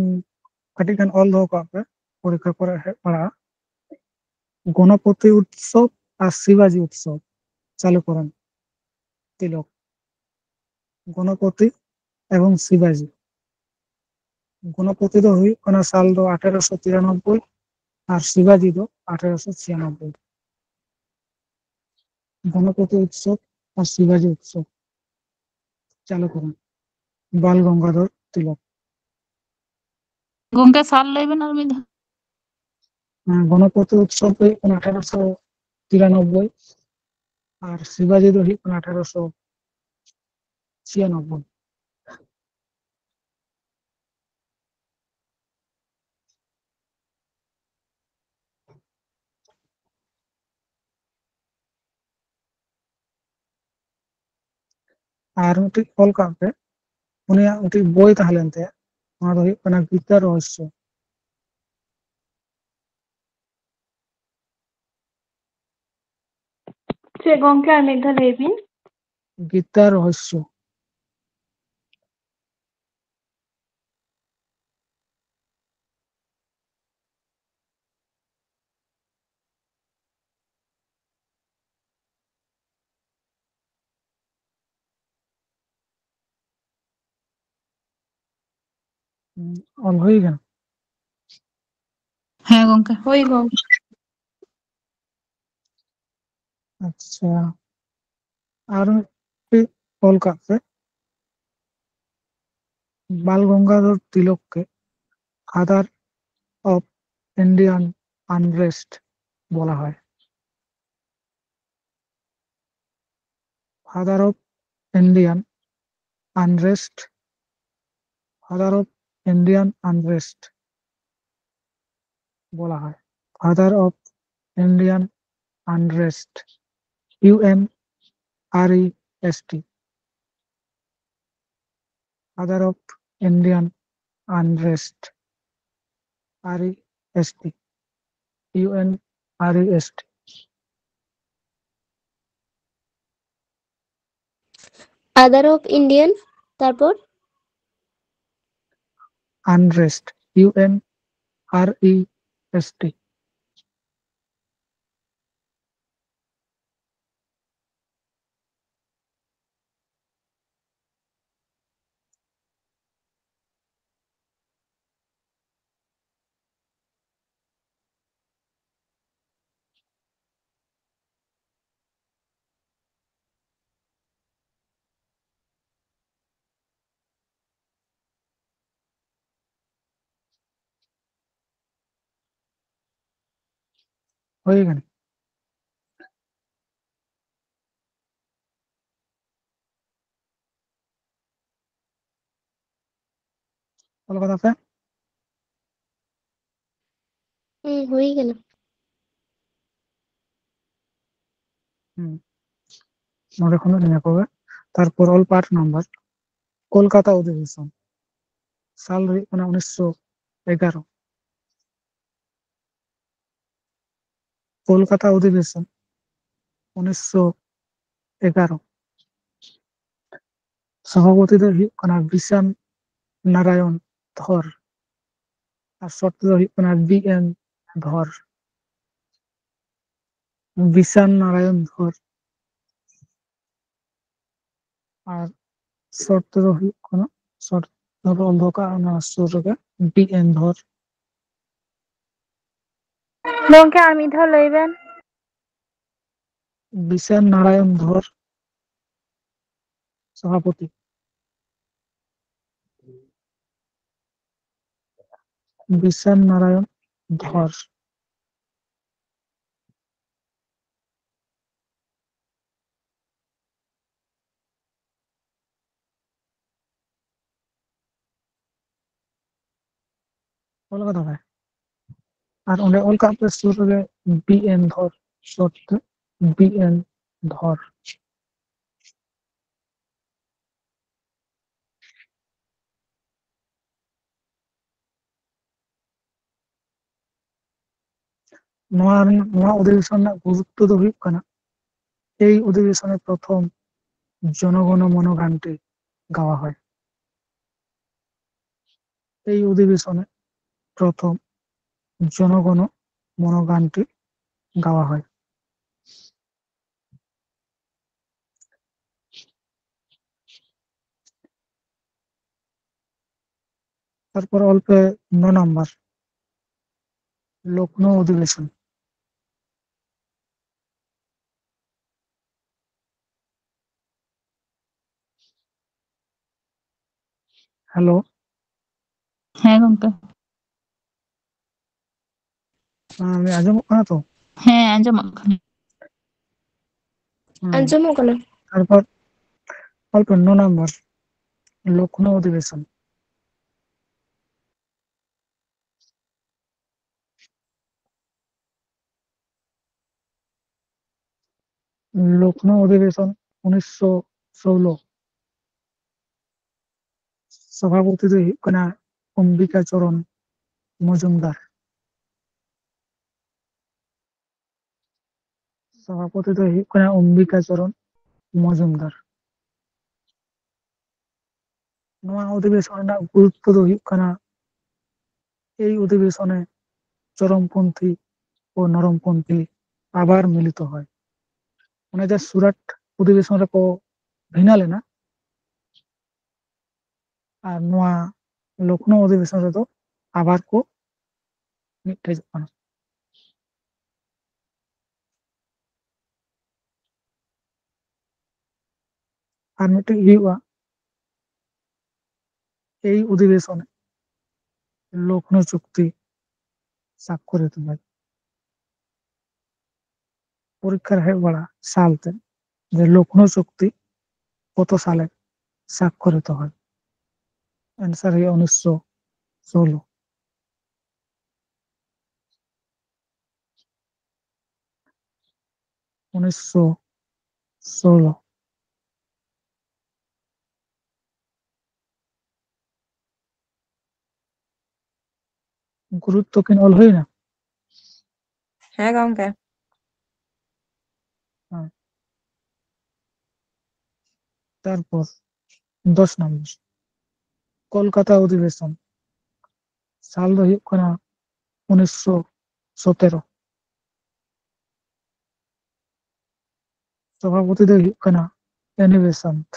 ᱠᱟᱹᱴᱤᱡ ᱜᱟᱱ ᱚᱞ ᱫᱚᱦᱚ ᱠᱟᱜ ᱯᱮ, পরীক্ষা করে ᱦᱮᱡ ᱵᱟᱲᱟᱜᱼᱟ। গণপতি উৎসব আর শিবাজী উৎসব চালু করেন তিলক। গণপতি এবং শিবাজী। গণপতি ᱫᱚ ᱦᱩᱭᱩᱜ ᱠᱟᱱᱟ ᱥᱟᱞ ᱫᱚ 1893 আর শিবাজী ᱫᱚ 1896। গণপতি উৎসব আর শিবাজী উৎসব চালু করেন বাল গঙ্গাধর তিলক। গঙ্কে সাল লইবেন আর মিধা। গণপতি উৎসব হুᱭᱩᱜ ᱠᱟᱱᱟ 1893 আর শিবাজী ᱫᱚ ᱦᱩᱭᱩᱜ ᱠᱟᱱᱟ 1896। আর মিটটিᱡ ᱚᱞ ᱠᱟᱜ ᱯᱮ, ᱩᱱᱤᱭᱟᱜ ᱢᱤᱫᱴᱤᱡ ᱵᱳᱭ ᱛᱟᱦᱮᱸ ᱞᱮᱱ ᱛᱟᱭᱟ, ᱚᱱᱟ ᱫᱚ ᱦᱩᱭᱩᱜ ᱠᱟᱱᱟ গীতা রহস্য। ᱪᱮᱫ ᱜᱚᱝᱠᱮ আর মিধা লই বিন? গীতা রহস্য। ᱚᱞ ᱦᱩᱭ ᱠᱟᱱᱟ? হ্যাঁ গঙ্কে। ᱦᱳᱭ ᱜᱚᱝᱠᱮ। আচ্ছা, আর মিটটিᱡ ᱚᱞ ᱠᱟᱜ ᱯᱮ, বাল গঙ্গাধর তিলককে ফাদার অফ ইন্ডিয়ান আনরেস্ট বলা হয়। Father of Indian unrest, father of Indian unrest বলা হয়। Father of Indian unrest. UNREST. Father of Indian unrest. REST. UNREST. Other of Indian, তারপর Unrest. UNREST. হয়ে গেল। কলকাতা पे হয়ে গেল। নorde খনো নিয়ে কবে তারপর অল পার্ট নাম্বার কলকাতা অধিবেশন সাল ᱦᱩᱭᱩᱜ ᱠᱟᱱᱟ 1911 কলকাতা অধিবেশন 1911 সভাপতি ᱫᱚ ᱦᱩᱭᱩᱜ ᱠᱟᱱᱟ বিশান নারায়ণ ধর আর শর্ত ᱫᱚ ᱦᱩᱭᱩᱜ ᱠᱟᱱᱟ BN ধর বিশান নারায়ণ ধর আর শর্ত ᱫᱚ ᱦᱩᱭᱩᱜ ᱠᱟᱱᱟ শর্ত ᱫᱚ ᱚᱞ ᱫᱚᱦᱚ ᱠᱟᱜᱼᱟ ᱚᱱᱟ ᱥᱩᱨ ᱨᱮᱜᱮ BN ধর গঙ্কে আর মিধ লইবেন। বিশান নারায়ণ ধর সভাপতি বিশান নারায়ণ ধর কলকাতা ᱨᱮ আর ᱚᱸᱰᱮ ᱚᱞ ᱠᱟᱜ ᱯᱮ ᱥᱩᱨ ᱨᱮᱜᱮ BN ধর শর্ত BN ধর নয়া অধিবেশন রᱮᱱᱟᱜ গুরুত্ব ᱫᱚ ᱦᱩᱭᱩᱜ ᱠᱟᱱᱟ এই অধিবেশনে প্রথম জনগণ মন গানটি গাওয়া হয় এই অধিবেশনে প্রথম জনগণ মন গানটি গাওয়া হয় তারপর অল্পে 9 নম্বর লখনৌ অধিবেশন হ্যালো হ্যাঁ গঙ্কে। আমি আঁজমᱚᱜ ᱠᱟᱱᱟ তো হ্যাঁ আᱸজᱚᱢᱚᱜ ᱠᱟᱱᱟ। আঞ্জমও কেন? তারপর অল্প 9 নম্বর লখনৌ অধিবেশন লখনৌ অধিবেশন 1916 সভাপতি ᱫᱚ ᱦᱩᱭᱩᱜ ᱠᱟᱱᱟ অম্বিকা চরণ মজুমদার সভাপতি ᱫᱚ ᱦᱩᱭᱩᱜ ᱠᱟᱱᱟ অম্বিকা চরণ মজুমদার নয়া অধিবেশন রᱮᱱᱟᱜ গুরুত্ব ᱫᱚ হুᱭᱩᱜ ᱠᱟᱱᱟ এই অধিবেশনে চরমপন্থী ও নরমপন্থী আবার মিলিত হয় মানে যা সুরাট অধিবেশন রেকো ভিনা লেনা আর নয়া লখনৌ অধিবেশন রেদো আবার কো মিᱴᱷᱮᱡᱚᱜ ᱠᱟᱱᱟ আর মিᱴᱷᱮᱡ ᱦᱩᱭᱩᱜᱼᱟ এই অধিবেশনে লখনৌ চুক্তি স্বাক্ষরিত হয় পরীক্ষার হেড বাড়া সালতে যে লখনৌ চুক্তি কত সালে স্বাক্ষরিত হয় অ্যান্সার হয়ে 1916 1916। গুরুত্ব কিন ᱚᱞ ᱦᱩᱭᱱᱟ? ᱦᱮᱸ ᱜᱚᱝᱠᱮ তারপর 10 নম্বর কলকাতা অধিবেশন সাল ᱫᱚ ᱦᱩᱭᱩᱜ ᱠᱟᱱᱟ 1917। সভাপতি ᱫᱚ ᱦᱩᱭᱩᱜ ᱠᱟᱱᱟ এনি বেসান্ত।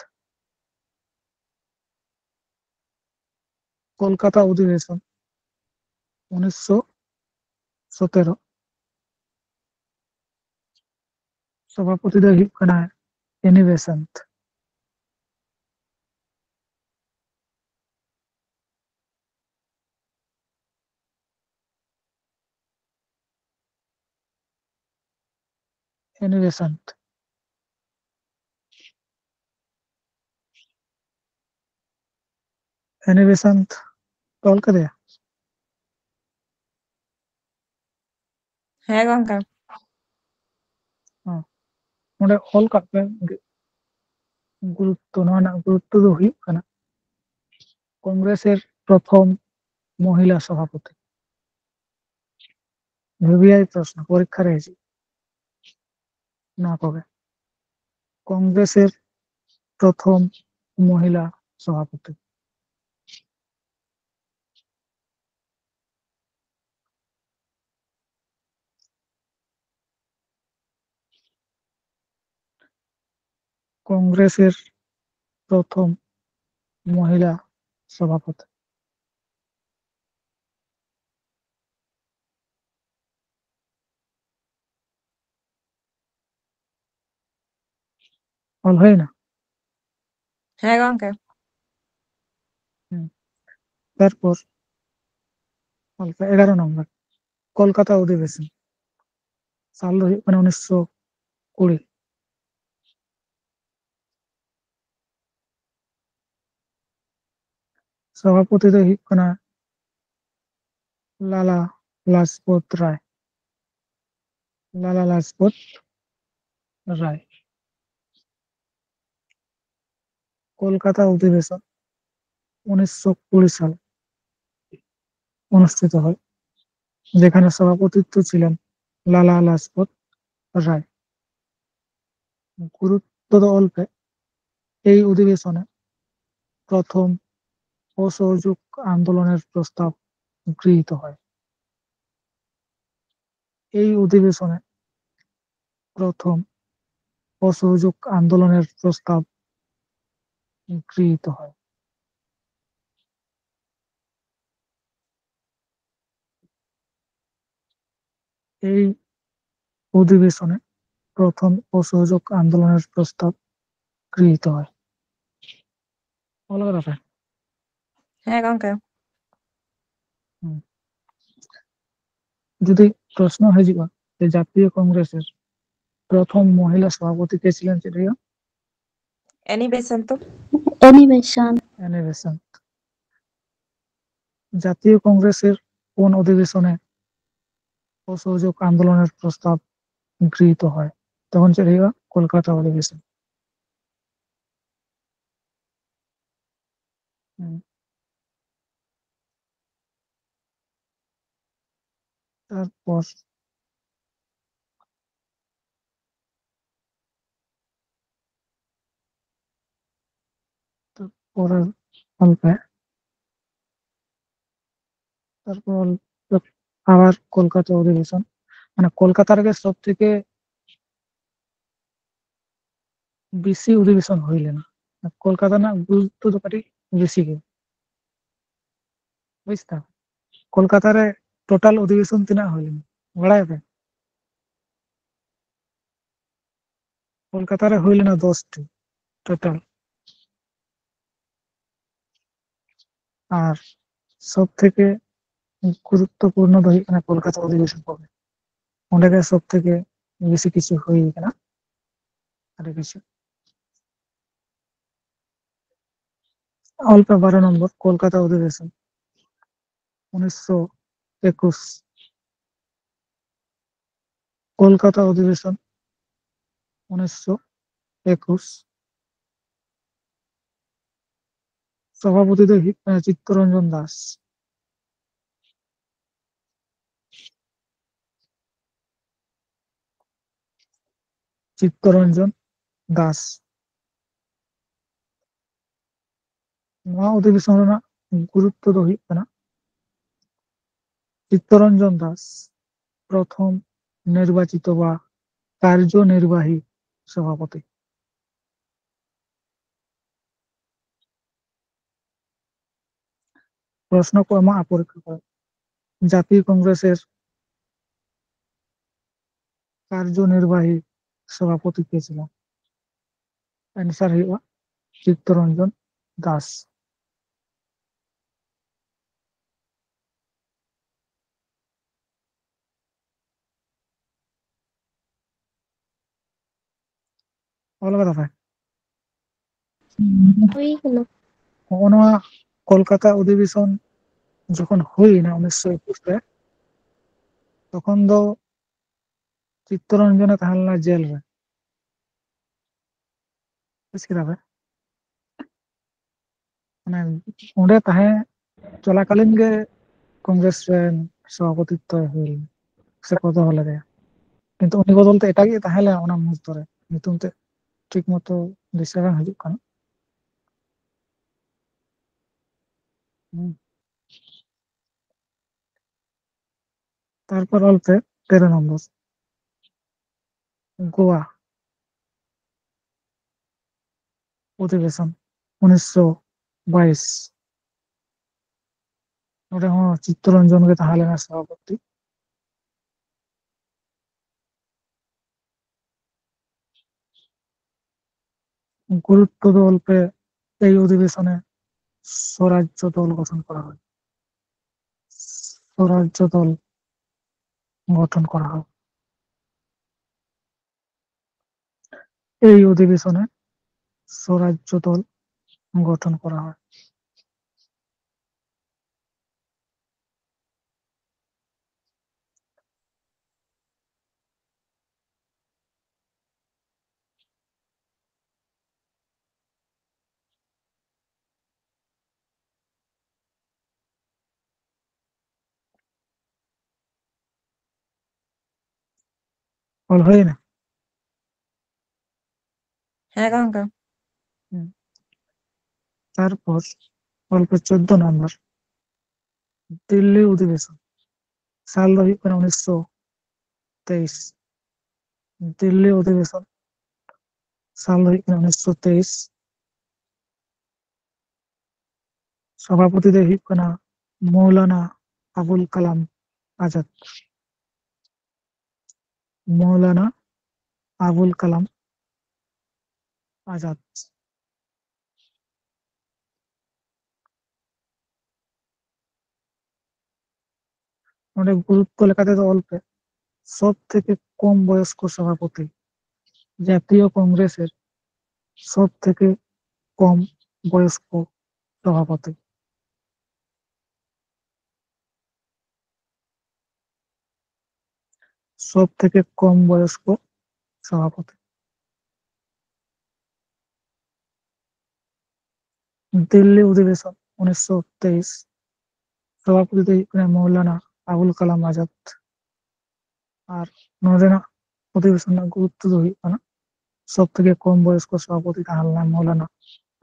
কলকাতা অধিবেশন 1917 সভাপতি ᱫᱚ ᱦᱩᱭᱩᱜ ᱠᱟᱱᱟ Annie Besant. Annie Besant. Annie Besant ᱚᱞ ᱠᱟᱫᱮᱭᱟ? ᱦᱮᱸ ᱜᱚᱝᱠᱮ ᱚᱸᱰᱮ ᱚᱞ ᱠᱟᱜ ᱯᱮ গুরুত্ব ᱱᱚᱣᱟ ᱨᱮᱱᱟᱜ গুরুত্ব ᱫᱚ ᱦᱩᱭᱩᱜ ᱠᱟᱱᱟ কংগ্রেসের প্রথম মহিলা সভাপতি। VBI প্রশ্ন পরীক্ষারে এসে না কবে কংগ্রেসের প্রথম মহিলা সভাপতি। কংগ্রেসের প্রথম মহিলা সভাপতি। অল হয় না? হ্যাঁ গংকে তারপর অল্প 11 নম্বর কলকাতা অধিবেশন সাল ᱫᱚ ᱦᱩᱭᱩᱜ ᱠᱟᱱᱟ 1920। সভাপতি ᱫᱚ ᱦᱩᱭᱩᱜ ᱠᱟᱱᱟ লালা লাজপত রায়। লালা লাজপত রায়। কলকাতা অধিবেশন 1920 সালে অনুষ্ঠিত হয় যেখানে সভাপতিত্ব ছিলেন লালা লাজপত রায়। গুরুত্ব তো অল্পে এই অধিবেশনে প্রথম অসহযোগ আন্দোলনের প্রস্তাব গৃহীত হয়। এই অধিবেশনে প্রথম অসহযোগ আন্দোলনের প্রস্তাব গৃহীত হয়। এই অধিবেশনে প্রথম অসহযোগ আন্দোলনের প্রস্তাব গৃহীত হয়। অলগা রাখা হ্যাঁ গংকে যদি প্রশ্ন হয়ে যে জাতীয় কংগ্রেসের প্রথম মহিলা সভাপতি কে ছিলেন সেটা any Besant Annie Besant. Annie Besant. জাতীয় কংগ্রেসের কোন অধিবেশনে অসহযোগ আন্দোলনের প্রস্তাব গৃহীত হয় তখন সেটা কলকাতা অধিবেশন। তারপর পরের অল্পে তারপর আবার কলকাতা অধিবেশন মানে কলকাতার আগে সব থেকে বেশি অধিবেশন হইলে না কলকাতা না গুরুত্ব তো কাটি বেশি গে বুঝতা কলকাতার টোটাল অধিবেশন তিনা হইলেন বড়াই পে কলকাতার হইলে না 10টি টোটাল। আর সব থেকে গুরুত্বপূর্ণ ᱫᱚ ᱦᱩᱭᱩᱜ ᱠᱟᱱᱟ কলকাতা অধিবেশন কবে ᱚᱸᱰᱮ ᱜᱮ সব থেকে বেশি কিছু হই ᱠᱟᱱᱟ আরে কিছু অল্প 12 নম্বর কলকাতা অধিবেশন 1921। কলকাতা অধিবেশন 1921 সভাপতি ᱫᱚᱭ ᱦᱩᱭᱩᱜ ᱠᱟᱱᱟ চিত্তরঞ্জন দাস চিত্তরঞ্জন দাস নওয়া অধিবেশন ᱨᱮᱱᱟᱜ গুরুত্ব ᱫᱚ ᱦᱩᱭᱩᱜ ᱠᱟᱱᱟ চিত্তরঞ্জন দাস প্রথম নির্বাচিত বা কার্যনির্বাহী সভাপতি প্রশ্ন को এমা পরীক্ষা করে জাতীয় কংগ্রেসের কার্যনির্বাহী সভাপতি কে ছিলেন অ্যান্সার হইবা চিত্তরঞ্জন দাস অলগা দফা হয়ে গেল। ᱱᱚᱜᱼᱚ ᱱᱚᱣᱟ কলকাতা অধিবেশন যখন হইনা 1921 রে তখন ᱫᱚ চিত্তরঞ্জনে তাহেᱸ ᱞᱮᱱᱟ জেল রে ᱵᱩᱡᱽ ᱠᱮᱫᱟ ᱯᱮ ᱢᱟᱱᱮ ᱚᱸᱰᱮ ᱛᱟᱦᱮᱸ ᱪᱚᱞᱟᱠᱟলীন ᱜᱮ কংগ্রেস ᱨᱮᱱ সভাপতিত্ব ᱦᱩᱭ ᱞᱮᱱᱟ ᱥᱮ ᱠᱚ ᱫᱚᱦᱚ ᱞᱮᱫᱮᱭᱟ ᱠᱤᱱᱛᱩ ᱩᱱᱤ ᱵᱚᱫᱚᱞ ᱛᱮ ᱮᱴᱟᱜᱤᱡ ᱛᱟᱦᱮᱸ ᱞᱮᱱᱟ ᱚᱱᱟ ᱢᱩᱦᱩᱨᱛᱚ ᱨᱮ ᱧᱩᱛᱩᱢ ᱛᱮ ᱴᱷᱤᱠ ᱢᱚᱛᱚ ᱫᱤᱥᱟᱹ ᱵᱟᱝ ᱦᱤᱡᱩᱜ ᱠᱟᱱᱟ তারপর অল্পে 13 নম্বর গোয়া অধিবেশন 1922 ᱱᱚᱰᱮ ᱦᱚᱸ চিত্তরঞ্জন ᱜᱮ ᱛᱟᱦᱮᱸ ᱞᱮᱱᱟ সভাপতি গুরুত্ব ᱫᱚ অল্পে এই অধিবেশনে স্বরাজ্য দল গঠন করা হয় স্বরাজ্য দল গঠন করা হয় এই অধিবেশনে স্বরাজ্য দল গঠন করা হয় অল হয় না হ্যাঁ গঙ্গা তারপর অল্প 14 নম্বর দিল্লি অধিবেশন সাল ᱫᱚ ᱦᱩᱭᱩᱜ ᱠᱟᱱᱟ 1923 দিল্লি অধিবেশন সাল ᱫᱚ ᱦᱩᱭᱩᱜ ᱠᱟᱱᱟ 1923 সভাপতি ᱫᱚᱭ ᱦᱩᱭᱩᱜ ᱠᱟᱱᱟ মৌলানা আবুল কালাম আজাদ মৌলানা আবুল কালাম আজাদ ᱱᱚᱰᱮ গুরুত্ব লেখাতে ᱫᱚ অল্পে সব থেকে কম বয়স্ক সভাপতি জাতীয় কংগ্রেসের সব থেকে কম বয়স্ক সভাপতি সব থেকে কম বয়স্ক সভাপতি দিল্লি অধিবেশন 1923 সভাপতি ᱫᱚ ᱦᱩᱭᱩᱜ ᱠᱟᱱᱟ মৌলানা আবুল কালাম আজাদ আর ᱱᱚᱰᱮᱱᱟᱜ অধিবেশন ᱨᱮᱱᱟᱜ গুরুত্ব ᱫᱚ ᱦᱩᱭᱩᱜ ᱠᱟᱱᱟ সব থেকে কম বয়স্ক সভাপতি তাহেᱸ ᱞᱮᱱᱟ মৌলানা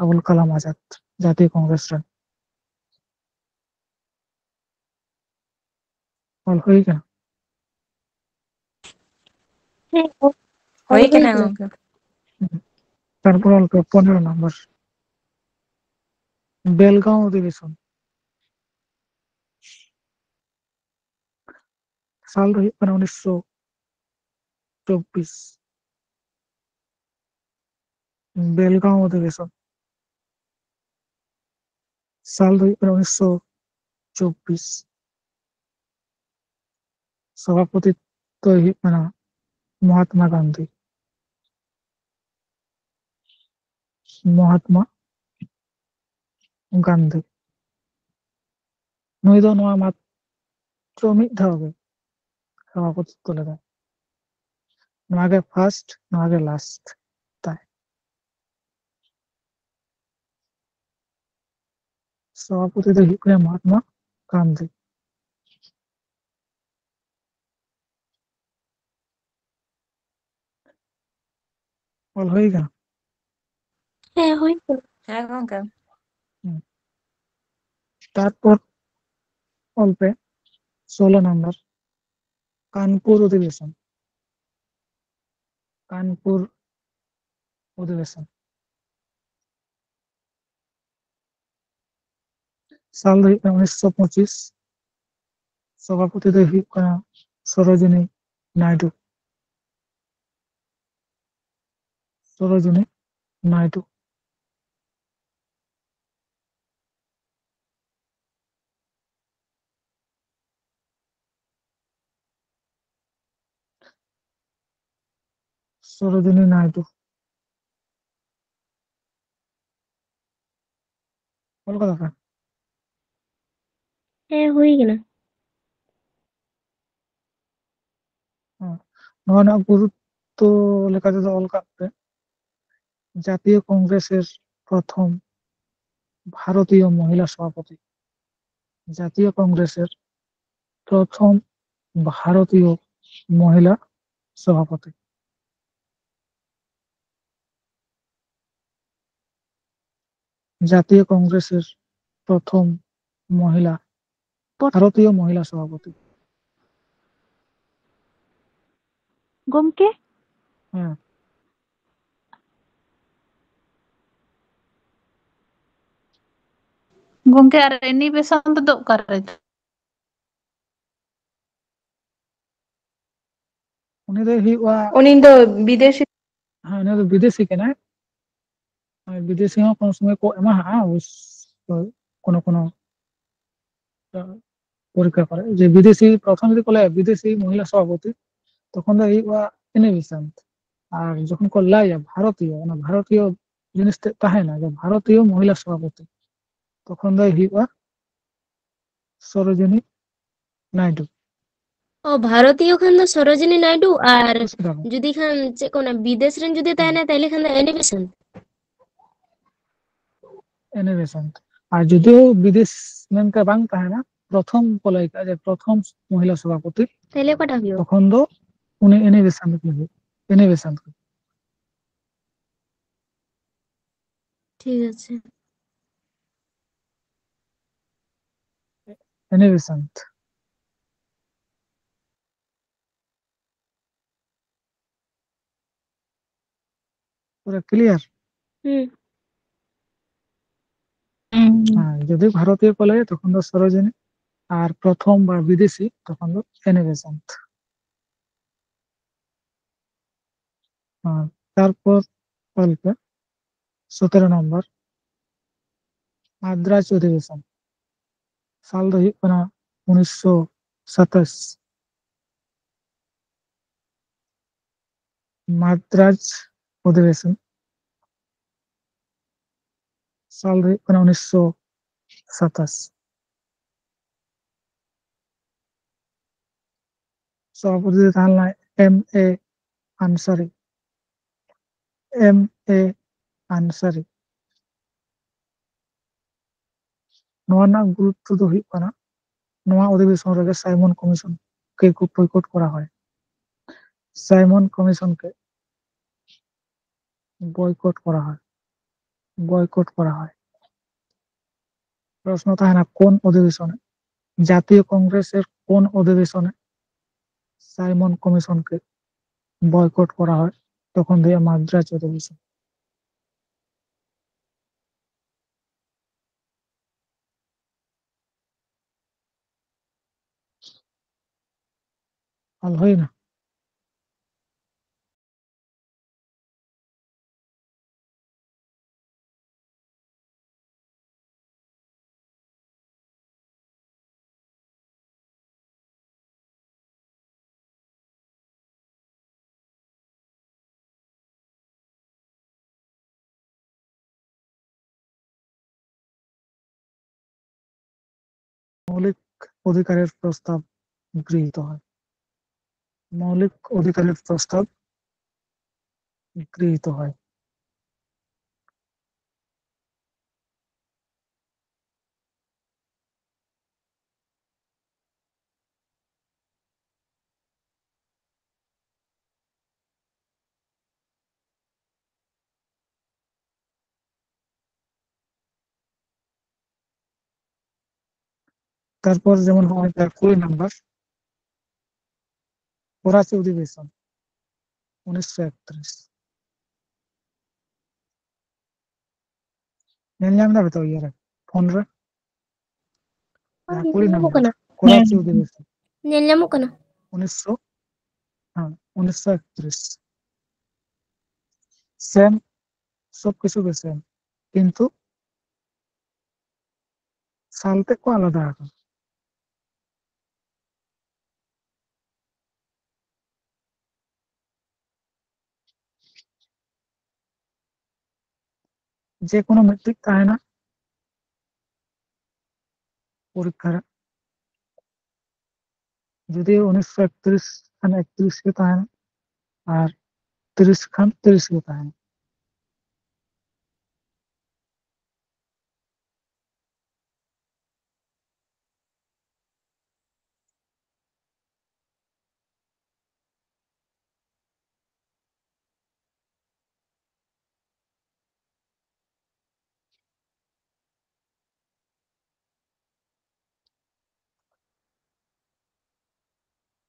আবুল কালাম আজাদ জাতীয় কংগ্রেস ᱨᱮᱱ অল হয়ে গেল হ্যাঁ হয়ে হয়ে কিনা গেল। গঙ্গা তারপর অল্প 15 নম্বর বেলগাঁও অধিবেশন সাল ᱫᱚ ᱦᱩᱭᱩᱜ ᱠᱟᱱᱟ 1924 বেলগাঁও অধিবেশন সাল ᱫᱚ ᱦᱩᱭᱩᱜ ᱠᱟᱱᱟ 1924 সভাপতি ᱫᱚᱭ ᱦᱩᱭᱩᱜ ᱠᱟᱱᱟ মহাত্মা গান্ধী মহাত্মা গান্ধী ᱱᱩᱭ ᱫᱚ ᱱᱚᱣᱟ ᱢᱟᱛᱨᱚ ᱢᱤᱫ ᱫᱷᱟᱣ ᱜᱮ সভাপতিত্ব লেদা ᱱᱚᱣᱟ ᱜᱮ ᱯᱷᱟᱨস্ᱴ ᱱᱚᱣᱟ ᱜᱮ ᱞᱟᱥᱴ ᱛᱟᱭ ᱥᱚভাᱯᱚতি ᱫᱚ ᱦᱩᱭᱩᱜ ᱠᱟᱱᱟ ᱢᱚᱦᱟᱛᱢᱟ গান্ধী ᱚᱞ ᱦᱩᱭ ᱠᱟᱱᱟ ᱦᱮᱸ ᱦᱩᱭ ᱠᱟᱱᱟ ᱦᱮᱸ ᱜᱚᱝᱠᱮ তারপর অল পে 16 নম্বর কানপুর অধিবেশন কানপুর অধিবেশন সাল do huyu kana 1925 সভাপতি do huyu kana Sarojini Naidu Sarojini Naidu Sarojini Naidu Kolkata কা ᱦᱮᱸ ᱦᱩᱭ ᱠᱟᱱᱟ ᱱᱚᱣᱟ ᱨᱮᱱᱟᱜ গুরুত্ব লেখা তেদᱚ ᱚᱞ ᱠᱟᱜ ᱯᱮ জাতীয় কংগ্রেসের প্রথম ভারতীয় মহিলা সভাপতি জাতীয় কংগ্রেসের প্রথম ভারতীয় মহিলা সভাপতি জাতীয় কংগ্রেসের প্রথম মহিলা ভারতীয় মহিলা সভাপতি Gomke? হ্যাঁ Gomke আর এনি বেসন্ত do করে উনি ᱫᱚᱭ ᱦᱩᱭᱩᱜᱼᱟ ᱩᱱᱤ ᱫᱚ ᱵᱤᱫᱮᱥᱤ ᱦᱮᱸ ᱩᱱᱤ ᱫᱚ ᱵᱤᱫᱮᱥᱤ ᱠᱟᱱᱟᱭ বিদেশি হᱚᱸ কোনো সময় ᱠᱚ ᱮᱢᱟ ᱦᱟᱸᱜ অবশ্যই কোনো কোনো পরীক্ষা করে যে বিদেশি প্রথম যদি বলে বিদেশি মহিলা সভাপতি তখন ᱫᱚ ᱦᱩᱭᱩᱜᱼᱟ ᱤᱱᱟᱹ ᱵᱤᱥᱟᱱᱛ আর যখন ᱠᱚ ᱞᱟᱹᱭᱟ ভারতীয় ᱚᱱᱟ ভারতীয় জিনিস ᱛᱮᱫ ᱛᱟᱦᱮᱱᱟ যে ভারতীয় মহিলা সভাপতি তখন ᱫᱚᱭ ᱦᱩᱭᱩᱜᱼᱟ সরোজিনী নাইডু ও ভারতীয় খান ᱫᱚ সরোজিনী নাইডু আর বুঝ ᱠᱮᱫᱟ ᱵᱮᱱ ᱡᱩᱫᱤ ᱠᱷᱟᱱ ᱪᱮᱫ ᱠᱚ ᱚᱱᱟ বিদেশ ᱨᱮᱱ ᱡᱩᱫᱤ ᱛᱟᱦᱮᱱᱟ তাহলে খান ᱫᱚ এনি বেসন্ত ᱤᱱᱟᱹ ᱵᱤᱥᱟᱱᱛ আর যদিও বিদেশ ᱢᱮᱱᱛᱮ ᱵᱟᱝ ᱛᱟᱦᱮᱱᱟ প্রথম ᱠᱚ ᱞᱟᱹᱭ ᱠᱟᱜᱼᱟ যে প্রথম মহিলা সভাপতি তাহলে ওটা হইও তখন ᱫᱚ উনি ᱤᱱᱟᱹ ᱵᱤᱥᱟᱱᱛ ᱜᱮ ᱦᱩᱭᱩᱜ ᱤᱱᱟᱹ ᱵᱤᱥᱟᱱᱛ ঠিক আছে ᱤᱱᱟᱹ ᱵᱤᱥᱟᱱᱛ পুরো ক্লিয়ার হুম হ্যাঁ যদি ভারতীয় বলে তখন তো সরোজিনী আর প্রথম বা বিদেশি তখন তো এনে বেসান্ত তারপর অল্প 17 নম্বর মাদ্রাজ অধিবেশন সাল do huyu kana 1927 মাদ্রাজ অধিবেশন সাল do huyu kana 1927 সভাপতি তাহলে নাই এম.এ. আনসারি এম.এ. আনসারি নওয়া রᱮᱱᱟᱜ গুরুত্ব do huyu kana নওয়া অধিবেশন রেগে সাইমন কমিশন কে বয়কট করা হয় সাইমন কমিশন কে বয়কট করা হয় বয়কট করা হয় প্রশ্ন তাহলে কোন অধিবেশনে জাতীয় কংগ্রেসের কোন অধিবেশনে সাইমন কমিশনকে বয়কট করা হয় তখন দিয়ে মাদ্রাজ অধিবেশন হল হয় না মৌলিক অধিকারের প্রস্তাব গৃহীত হয় মৌলিক অধিকারের প্রস্তাব গৃহীত হয়। তারপর যেমন হয় তার 20 নম্বর করাচি অধিবেশন 1931। ᱧᱮᱞ ᱧᱟᱢ ᱫᱟᱯᱮ ᱛᱚ ᱤᱭᱟᱹᱨᱮ ᱯᱷᱳᱱ ᱨᱮ ᱡᱟᱦᱟᱸ 20 নম্বর ᱧᱮᱞ করাচি অধিবেশন ᱧᱟᱢᱚᱜ ᱠᱟᱱᱟ 1900 হ্যাঁ 1931 সেম, সবকিছু সেম, কিন্তু সালটা একটু আলাদা এখন। যে কোনো মেট্রিক তাই না পরীক্ষার, যদি 1931 খান 31 কে তাই না আর 30 খান 30 কে তাই না।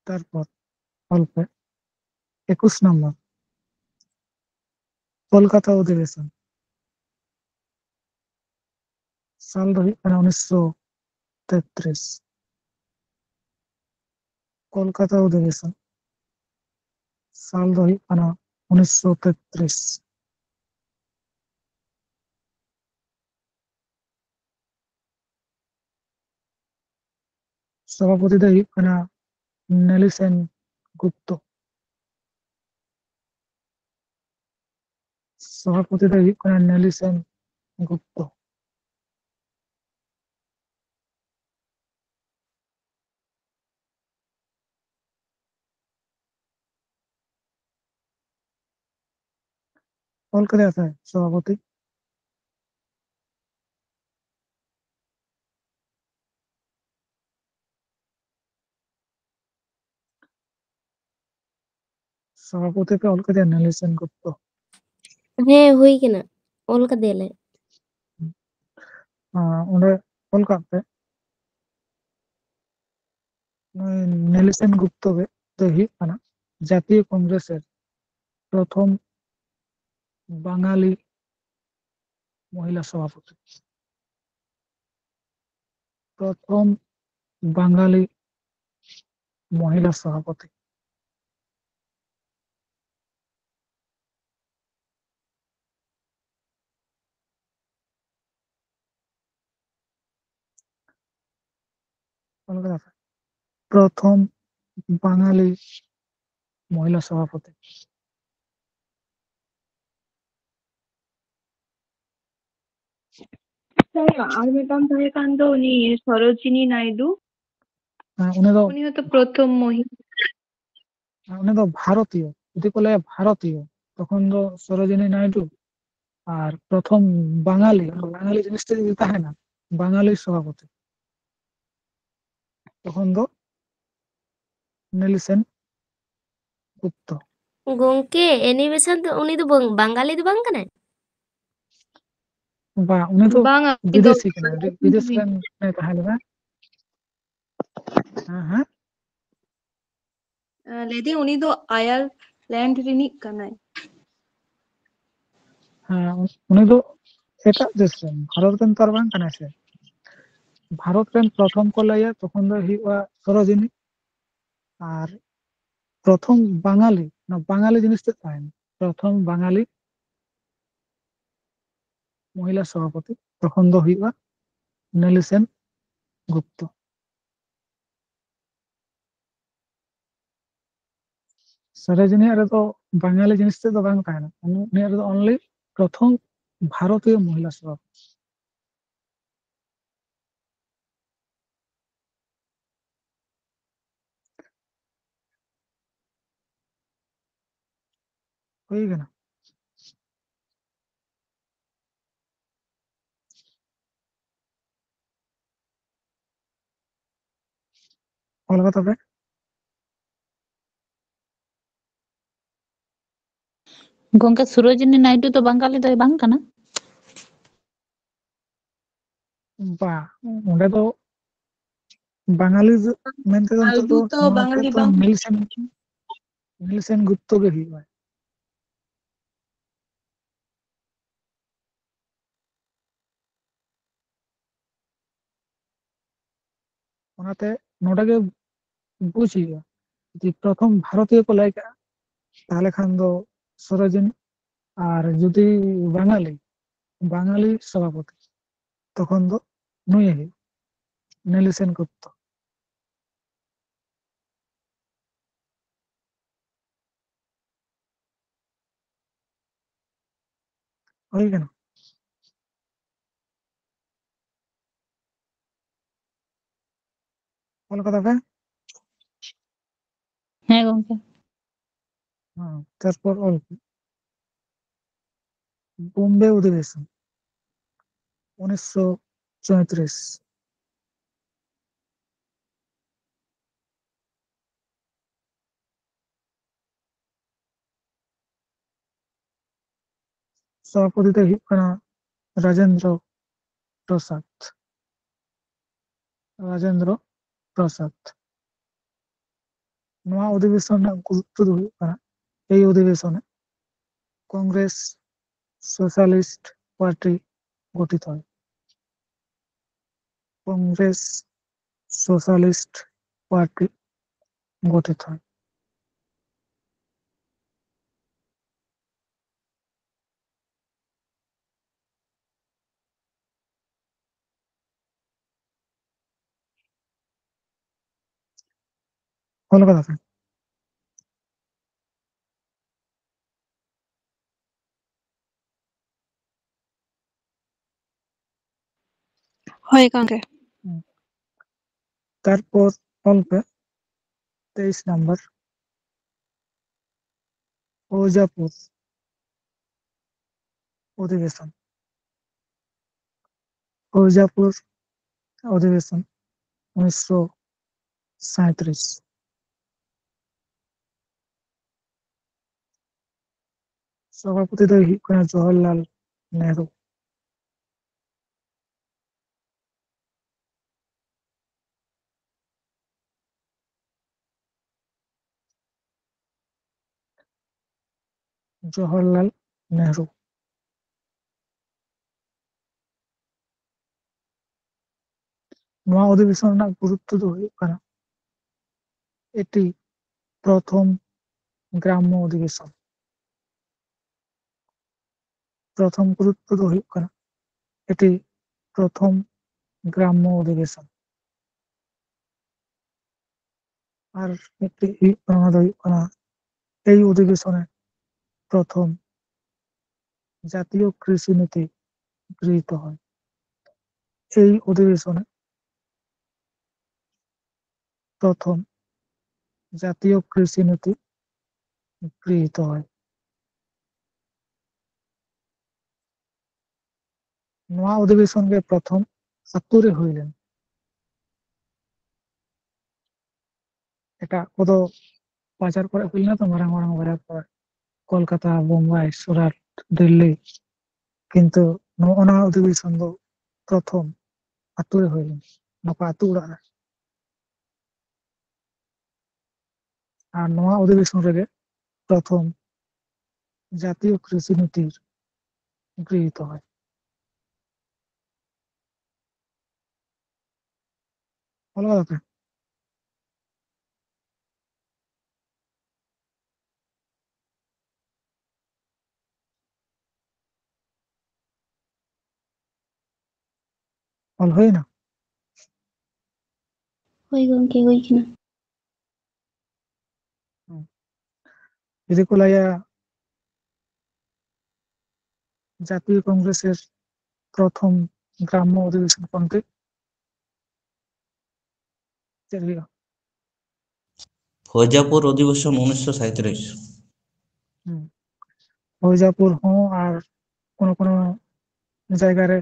তারপর অল্পে 21 নম্বর কলকাতা অধিবেশন সাল ᱫᱚ ᱦᱩᱭᱩᱜ ᱠᱟᱱᱟ 1933। কলকাতা অধিবেশন সাল ᱫᱚ ᱦᱩᱭᱩᱜ ᱠᱟᱱᱟ 1933। সভাপতি ᱫᱚ ᱦᱩᱭᱩᱜ ᱠᱟᱱᱟ নেলিসেন গুপ্ত। সভাপতি ᱫᱚ ᱦᱩᱭᱩᱜ ᱠᱟᱱᱟ নেলিসেন গুপ্ত। কলকাতা আছে সভাপতি সভাপতি ᱯᱮ ᱚᱞ ᱠᱮᱫᱮᱭᱟ নেলিসেন গুপ্ত। ᱦᱮᱸ ᱦᱩᱭ ᱠᱟᱱᱟ, ᱚᱞ ᱠᱟᱫᱮᱭᱟᱞᱮ। ᱚᱸᱰᱮ ᱚᱞ ᱠᱟᱜ ᱯᱮ ᱱᱩᱭ নেলিসেন গুপ্ত ᱜᱮ ᱫᱚᱭ ᱦᱩᱭᱩᱜ ᱠᱟᱱᱟ জাতীয় কংগ্রেসের প্রথম বাঙালি মহিলা সভাপতি। প্রথম বাঙালি মহিলা সভাপতি। কলকাতা আছে। প্রথম বাঙালি মহিলা সভাপতি। আর ম্যাডাম তাহলে কান তো উনি সরোজিনী নাইডু, উনি ᱫᱚ উনি হয়তো প্রথম মহিলা। উনি ᱫᱚ ভারতীয়, যদি বলে ভারতীয় তখন ᱫᱚ সরোজিনী নাইডু। আর প্রথম বাঙালি, বাঙালি জিনিসটা যদি তাহে না বাঙালি সভাপতি তখন ᱫᱚ নেলিসেন গুপ্ত। ᱜᱚᱝᱠᱮ ᱮᱱᱤᱢᱮᱥᱚᱱ ᱫᱚ ᱩᱱᱤ ᱫᱚ ᱵᱟᱝᱜᱟᱞᱤ ᱫᱚ ᱵᱟᱝ ᱠᱟᱱᱟᱭ? বা উনি তো বাঙালি ᱫᱚ বিদেশি ᱠᱟᱱᱟᱭ, বিদেশ ᱨᱮᱱ ᱛᱟᱦᱮᱸ ᱞᱮᱱᱟ। হ্যাঁ হ্যাঁ ᱞᱟᱹᱭᱫᱟᱹᱧ ᱩᱱᱤ ᱫᱚ আয়ারল্যান্ড রিনিক ᱠᱟᱱᱟᱭ। হ্যাঁ উনি তো এটাᱜ দেশ রেন, ভারত রেন তো আর ᱵᱟᱝ ᱠᱟᱱᱟᱭ ᱥᱮ। ভারত রেন প্রথম ᱠᱚ ᱞᱟᱹᱭᱟ তখন ᱫᱚ ᱦᱩᱭᱩᱜᱼᱟ সরোজিনী। আর প্রথম বাঙালি না বাঙালি জিনিসটা তাহেন প্রথম বাঙালি মহিলা সভাপতি তখন ᱫᱚ ᱦᱩᱭᱩᱜᱼᱟ নেলিসেন গুপ্ত। সরোজিনীয়াᱜ রেᱫᱚ বাঙালি জিনিস ᱛᱮᱫ ᱫᱚ ᱵᱟᱝ ᱛᱟᱦᱮᱱᱟ, ᱩᱱᱤᱭᱟᱜ ᱨᱮᱫᱚ অনলি প্রথম ভারতীয় মহিলা সভাপতি। হয়ে গেল। ᱚᱞ ᱠᱟᱛᱟ ᱯᱮ ᱜᱚᱝᱠᱮ ᱥᱩᱨᱳᱡᱤᱱᱤ নাইডু ᱫᱚ ᱵᱟᱝᱜᱟᱞᱤ ᱫᱚᱭ ᱵᱟᱝ ᱠᱟᱱᱟ? ᱵᱟ ᱚᱸᱰᱮ ᱫᱚ বাঙালি মেনতে তো নাইডু তো নর্থে বাঙালি তো বাং মিলসেন গুপ্ত গে ᱦᱩᱭᱩᱜᱼᱟ ᱚᱱᱟᱛᱮ ᱱᱚᱰᱮ ᱜᱮ ᱵᱩᱡ ᱦᱩᱭᱩᱜᱼᱟ ᱡᱮ ᱯᱨᱚᱛᱷᱚᱢ ᱵᱷᱟᱨᱚᱛᱤᱭᱚ ᱠᱚ ᱞᱟᱹᱭ ᱠᱟᱜᱼᱟ তাহলে খান দো সরোজিনী আর যদি বাঙালি সভাপতি তখন তো নুই নেলসন গুপ্ত হয়ে গেল কলকাতা বে হ্যাঁ গংকে। তারপর অল্প বোম্বে অধিবেশন 1934 সভাপতি ᱫᱚ ᱦᱩᱭᱩᱜ ᱠᱟᱱᱟ রাজেন্দ্র প্রসাদ ᱱᱚᱣᱟ অধিবেশন ᱨᱮᱱᱟᱜ গুরুত্ব ᱫᱚ ᱦᱩᱭᱩᱜ ᱠᱟᱱᱟ এই অধিবেশনে কংগ্রেস সোশ্যালিস্ট পার্টি গঠিত হয় কংগ্রেস সোশ্যালিস্ট পার্টি গঠিত হয় কলকাতাতে হয় গঙ্কে। তারপর অল্পে 23 নম্বর ওজাপুর অধিবেশন ওজাপুর অধিবেশন 1937 সভাপতি ᱫᱚ ᱦᱩᱭᱩᱜ ᱠᱟᱱᱟ জওহরলাল নেহরু জওহরলাল নেহরু ᱱᱚᱣᱟ অধিবেশন ᱨᱮᱱᱟᱜ গুরুত্ব ᱫᱚ ᱦᱩᱭᱩᱜ ᱠᱟᱱᱟ এটি প্রথম গ্রাম্য অধিবেশন প্রথম গুরুত্ব ᱫᱚ ᱦᱩᱭᱩᱜ ᱠᱟᱱᱟ এটি প্রথম গ্রাম্য অধিবেশন আর একটি ᱚᱱᱟ ᱫᱚ ᱦᱩᱭᱩᱜ ᱠᱟᱱᱟ এই অধিবেশনে প্রথম জাতীয় কৃষি নীতি গৃহীত হয় এই অধিবেশনে প্রথম জাতীয় কৃষি নীতি গৃহীত হয় ᱱᱚᱣᱟ অধিবেশন ᱜᱮ প্রথম ᱟᱛᱳ ᱨᱮ ᱦᱩᱭ ᱞᱮᱱᱟ ᱮᱴᱟᱜ ᱠᱚᱫᱚ ᱵᱟᱡᱟর ᱠᱚᱨᱮ ᱦᱩᱭ ᱞᱮᱱᱟ ᱛᱚ ᱢᱟᱨᱟᱝ ᱢᱟᱨᱟᱝ ᱵᱟᱡᱟর ᱠᱚᱨᱮ কলকাতা বোম্বাই সুরাট দিল্লি কিন্তু ᱱᱚᱜᱼᱱᱟ অধিবেশন ᱫᱚ প্রথম ᱟᱛᱳ ᱨᱮ ᱦᱩᱭ ᱞᱮᱱᱟ ᱱᱚᱝᱠᱟ ᱟᱛᱳ ᱚᱲᱟᱜ ᱨᱮ আর ᱱᱚᱣᱟ অধিবেশন ᱨᱮᱜᱮ প্রথম জাতীয় কৃষি নীতির গৃহীত হয় কলকাতাতে ᱚᱞ ᱦᱩᱭᱱᱟ ᱦᱳᱭ ᱜᱚᱝᱠᱮ ᱦᱩᱭ ᱠᱟᱱᱟ᱾ যদি ko laya জাতীয় কংগ্রেসের প্রথম গ্রাম্য অধিবেশন কোনটি চল গয়া ফৈজাপুর অধিবেশন 1937। মির্জাপুর হো আর কোন কোন জায়গায় রে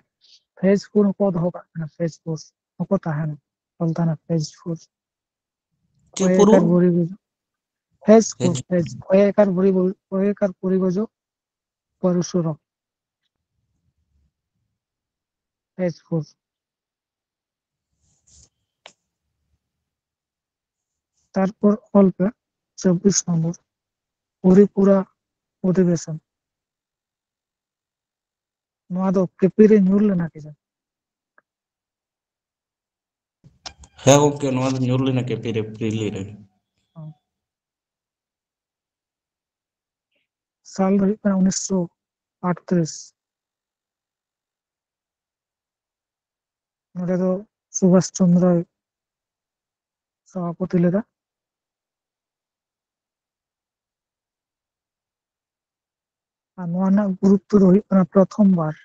ফেজপুর কো দহ কানা ফেজপুর হকো তাহান বলতানা Faizpur Tripura Oyekar Borigojo. Hez হেজ Kur, Hez. Oyekar Borigojo, Oyekar Borigojo, Parusuro. Hez Kur. তারপর অল্পে 24 নম্বর হরিপুরা অধিবেশন ᱱᱚᱣᱟ ᱫᱚ ᱠᱮᱯᱤ ᱨᱮ ᱧᱩᱨ ᱞᱮᱱᱟ ᱠᱤ ᱡᱟᱱ হ্যাঁ গᱚᱝᱠᱮ ᱱᱚᱣᱟ ᱫᱚ ᱧᱩᱨ ᱞᱮᱱᱟ ᱠᱮᱯᱤ ᱨᱮ ᱯᱨᱤᱞᱤ ᱨᱮ साल ᱫᱚ ᱦᱩᱭᱩᱜ ᱠᱟᱱᱟ 1938 ᱱᱚᱰᱮ ᱫᱚ ᱥᱩᱵᱷᱟᱥ ᱪᱚᱱᱫᱨᱚᱭ ᱥᱚভাপতি ᱞᱮᱫᱟ আর ᱱᱚᱣᱟ ᱨᱮᱱᱟᱜ গুরুত্ব ᱫᱚ ᱦᱩᱭᱩᱜ ᱠᱟᱱᱟ প্রথম বার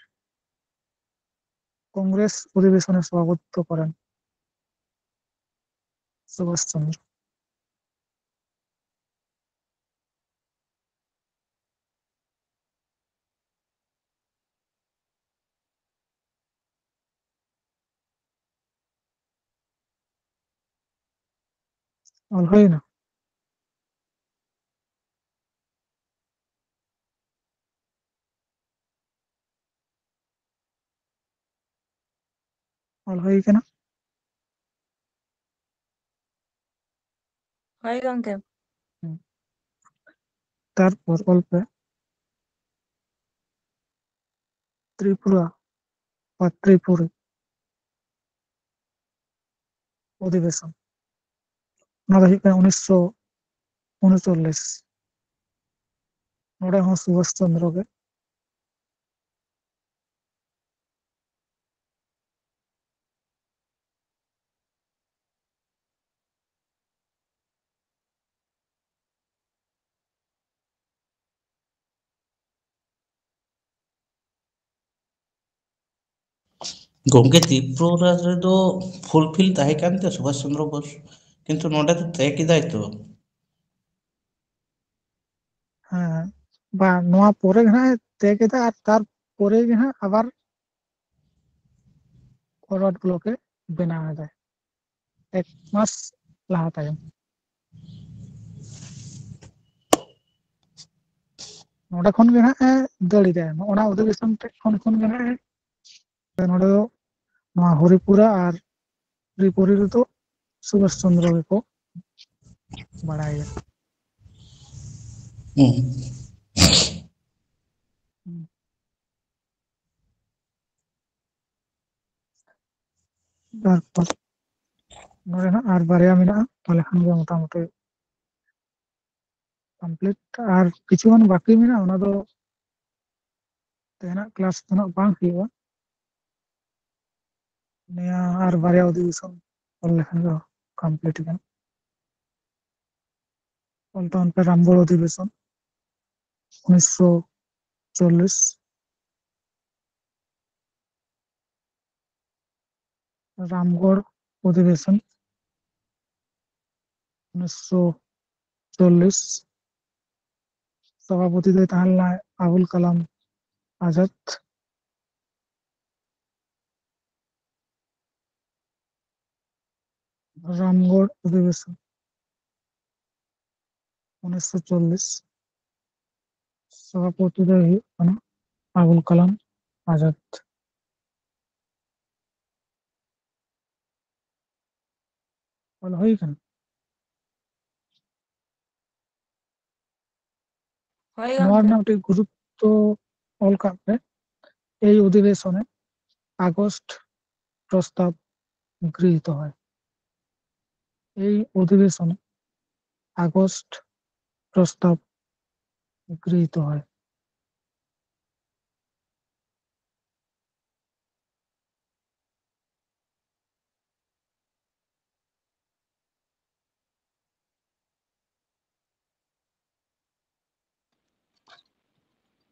কংগ্রেস অধিবেশনে সভাপতিত্ব করেন সুভাষ চন্দ্র অল হয় না অল হয়ে কেনা Hoi gongke. তারপর অল্পে ত্রিপুরা বা ত্রিপুরী অধিবেশন ᱱᱚᱣᱟ ᱫᱚ ᱦᱩᱭᱩᱜ ᱠᱟᱱᱟ 1939 ᱱᱚᱰᱮ ᱦᱚᱸ ᱥᱩᱵᱷᱟᱥ ᱪᱚᱱᱫᱨᱚ ᱜᱮ ᱜᱚᱝᱠᱮ ত্রিপুরা ᱨᱮᱫᱚ ᱯᱷᱩᱞᱯᱷᱤᱞ ᱛᱟᱦᱮᱸ ᱠᱟᱱ ᱛᱟᱭᱟ ᱥᱩᱵᱷᱟᱥ ᱪᱚᱱᱫᱨᱚ ᱵᱳᱥ ᱠᱤᱱᱛᱩ ᱱᱚᱰᱮ ᱫᱚ ᱛᱮ ᱠᱮᱫᱟᱭ ᱛᱚ হ্যাঁ বা ᱱᱚᱣᱟ ᱯᱚᱨᱮ ᱜᱮ ᱦᱟᱸᱜ ᱛᱮ ᱠᱮᱫᱟ আর তারপরে ᱜᱮ ᱦᱟᱸᱜ আবার ফরওয়ার্ড ব্লকে বেনাও এᱫᱟᱭ 1 মাস লাহা তাᱭᱚᱢ ᱱᱚᱰᱮ ᱠᱷᱚᱱ ᱜᱮ ᱦᱟᱸᱜ ᱫᱟᱹᱲ ᱮᱫᱟᱭ ᱚᱱᱟ অধিবেশন ᱠᱷᱚᱱ ᱜᱮ ᱦᱟᱸᱜ ᱱᱚᱰᱮ ᱫᱚ ᱱᱚᱣᱟ ᱦᱚᱨᱤᱯᱩᱨᱟ আর ত্রিপুরী ᱨᱮᱫᱚ সুভাষ চন্দ্র ᱜᱮᱠᱚ ᱵᱟᱲᱟᱭᱟ ᱦᱩᱸ তারপর ᱱᱚᱰᱮ ᱦᱟᱸᱜ ᱟᱨ ᱵᱟᱨᱭᱟ ᱢᱮᱱᱟᱜᱼᱟ ᱛᱟᱦᱞᱮ ᱠᱷᱟᱱ ᱜᱮ ᱢᱚᱴᱟᱢᱩᱴᱤ ᱠᱚᱢᱯᱞᱤᱴ ᱟᱨ ᱠᱤᱪᱷᱩᱜᱟᱱ ᱵᱟᱹᱠᱤ ᱢᱮᱱᱟᱜᱼᱟ ᱚᱱᱟ ᱫᱚ ᱛᱮᱦᱮᱧᱟᱜ ᱠᱞᱟᱥ ᱫᱚ ᱱᱟᱜ ᱵᱟᱝ ᱦᱩᱭᱩᱜᱼᱟ ᱱᱤᱭᱟᱹ ᱟᱨ ᱵᱟᱨᱭᱟ অধিবেশন ᱚᱞ ᱞᱮᱠᱷᱟᱱ ᱜᱮ কমপ্লিট ᱜᱮ ᱯᱚᱞᱴᱚᱱ ᱯᱮ রামগড় অধিবেশন 1940 রামগড় অধিবেশন 1940 সভাপতি ᱫᱚᱭ ᱛᱟᱦᱮᱸ ᱞᱮᱱᱟ আবুল কালাম আজাদ রামগড় অধিবেশন 1940 সভাপতি ᱫᱚᱭ ᱦᱩᱭᱩᱜ ᱠᱟᱱᱟ আবুল কালাম আজাদ ᱚᱞ ᱦᱩᱭ ᱠᱟᱱᱟ Hoi ᱱᱚᱣᱟ gongke. ᱨᱮᱱᱟᱜ ᱢᱤᱫᱴᱮᱱ গুরুত্ব অল কাপ রে এই অধিবেশনে আগস্ট প্রস্তাব গৃহীত হয় এই অধিবেশনে আগস্ট প্রস্তাব গৃহীত হয়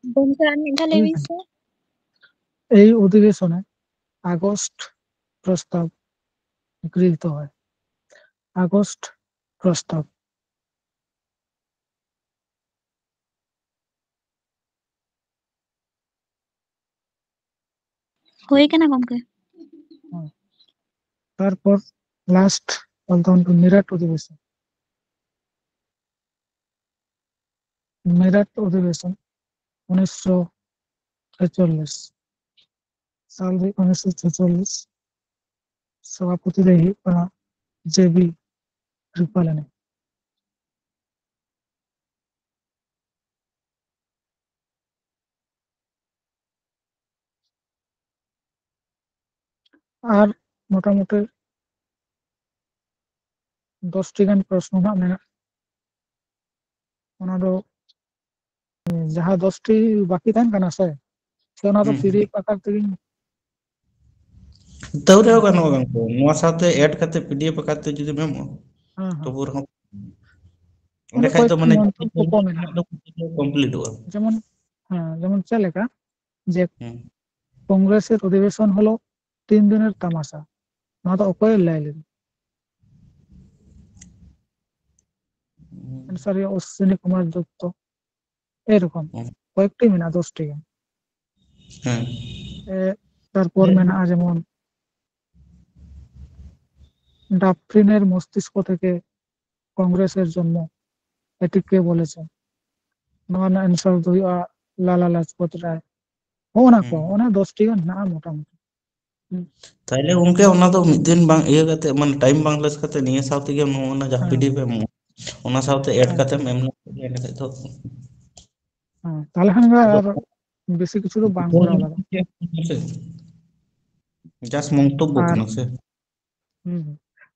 গঙ্গা আর মিঠা হুই লেবিস কেন? এই অধিবেশনে আগস্ট প্রস্তাব গৃহীত হয় আগস্ট প্রস্তাব হয়ে কেনা গঙ্গা তারপর লাস্ট বলতে মিরাট অধিবেশন मेरठ अधिवेशन 1946 साल रे 1946 सभापति रही जेबी कृपलानी। और मोटामुटी 10टी गान प्रश्न ना मेना ओना दो जहां 10टी बाकी तहन कना से ओना तो पीडीएफ आकार तेगी तवरे गानोगा गंको नोआ साथे ऐड करते पीडीएफ करते जुदी मेमो हाँ तो हाँ पूरा हम ओना देखा तो माने मंतव्य को मेना कंप्लीट हुआ। যেমন যেমন লেখা যে কংগ্রেসের অধিবেশন হলো 3 দিনের তামাশা না তো অকয়ের লাইলে আনসার অশ্বিনী কুমার দত্ত এরকম কয়েকটি মেনা 10টি গান হ্যাঁ তারপর মেনা যেমন ডাফরিনের মস্তিষ্ক থেকে কংগ্রেসের জন্ম এটি কে বলেছেন নওয়ানা আনসার দুই লালা লাজপত রায় ওনা কো ওনা 10টি গান না মোটামুটি তাইলে উনকে ওনা তো মিদিন বাং ইয়ে কাতে মানে টাইম বাংলাদেশ কাতে নিয়ে সাথে গে ওনা যা পিডিএফ এম ওনা সাথে এড কাতে মেম এনে তো তাহলে আমরা আর বেশি কিছু তো বাং করা লাগবে জাস্ট মন্তব্য আর কেন সে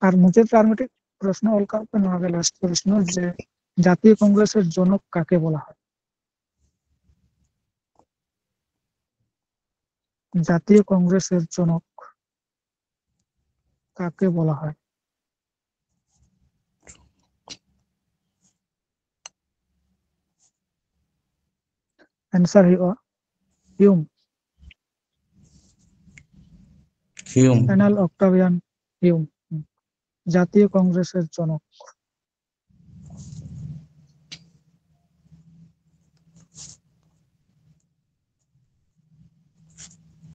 আর মুঝে চারটি প্রশ্ন অলকা নওয়াগে লাস্ট প্রশ্ন যে জাতীয় কংগ্রেসের জনক কাকে বলা হয় জাতীয় কংগ্রেসের জনক কাকে বলা হয় आंसर हुआ Hume Hume anal Octavian Hume জাতীয় কংগ্রেসের জনক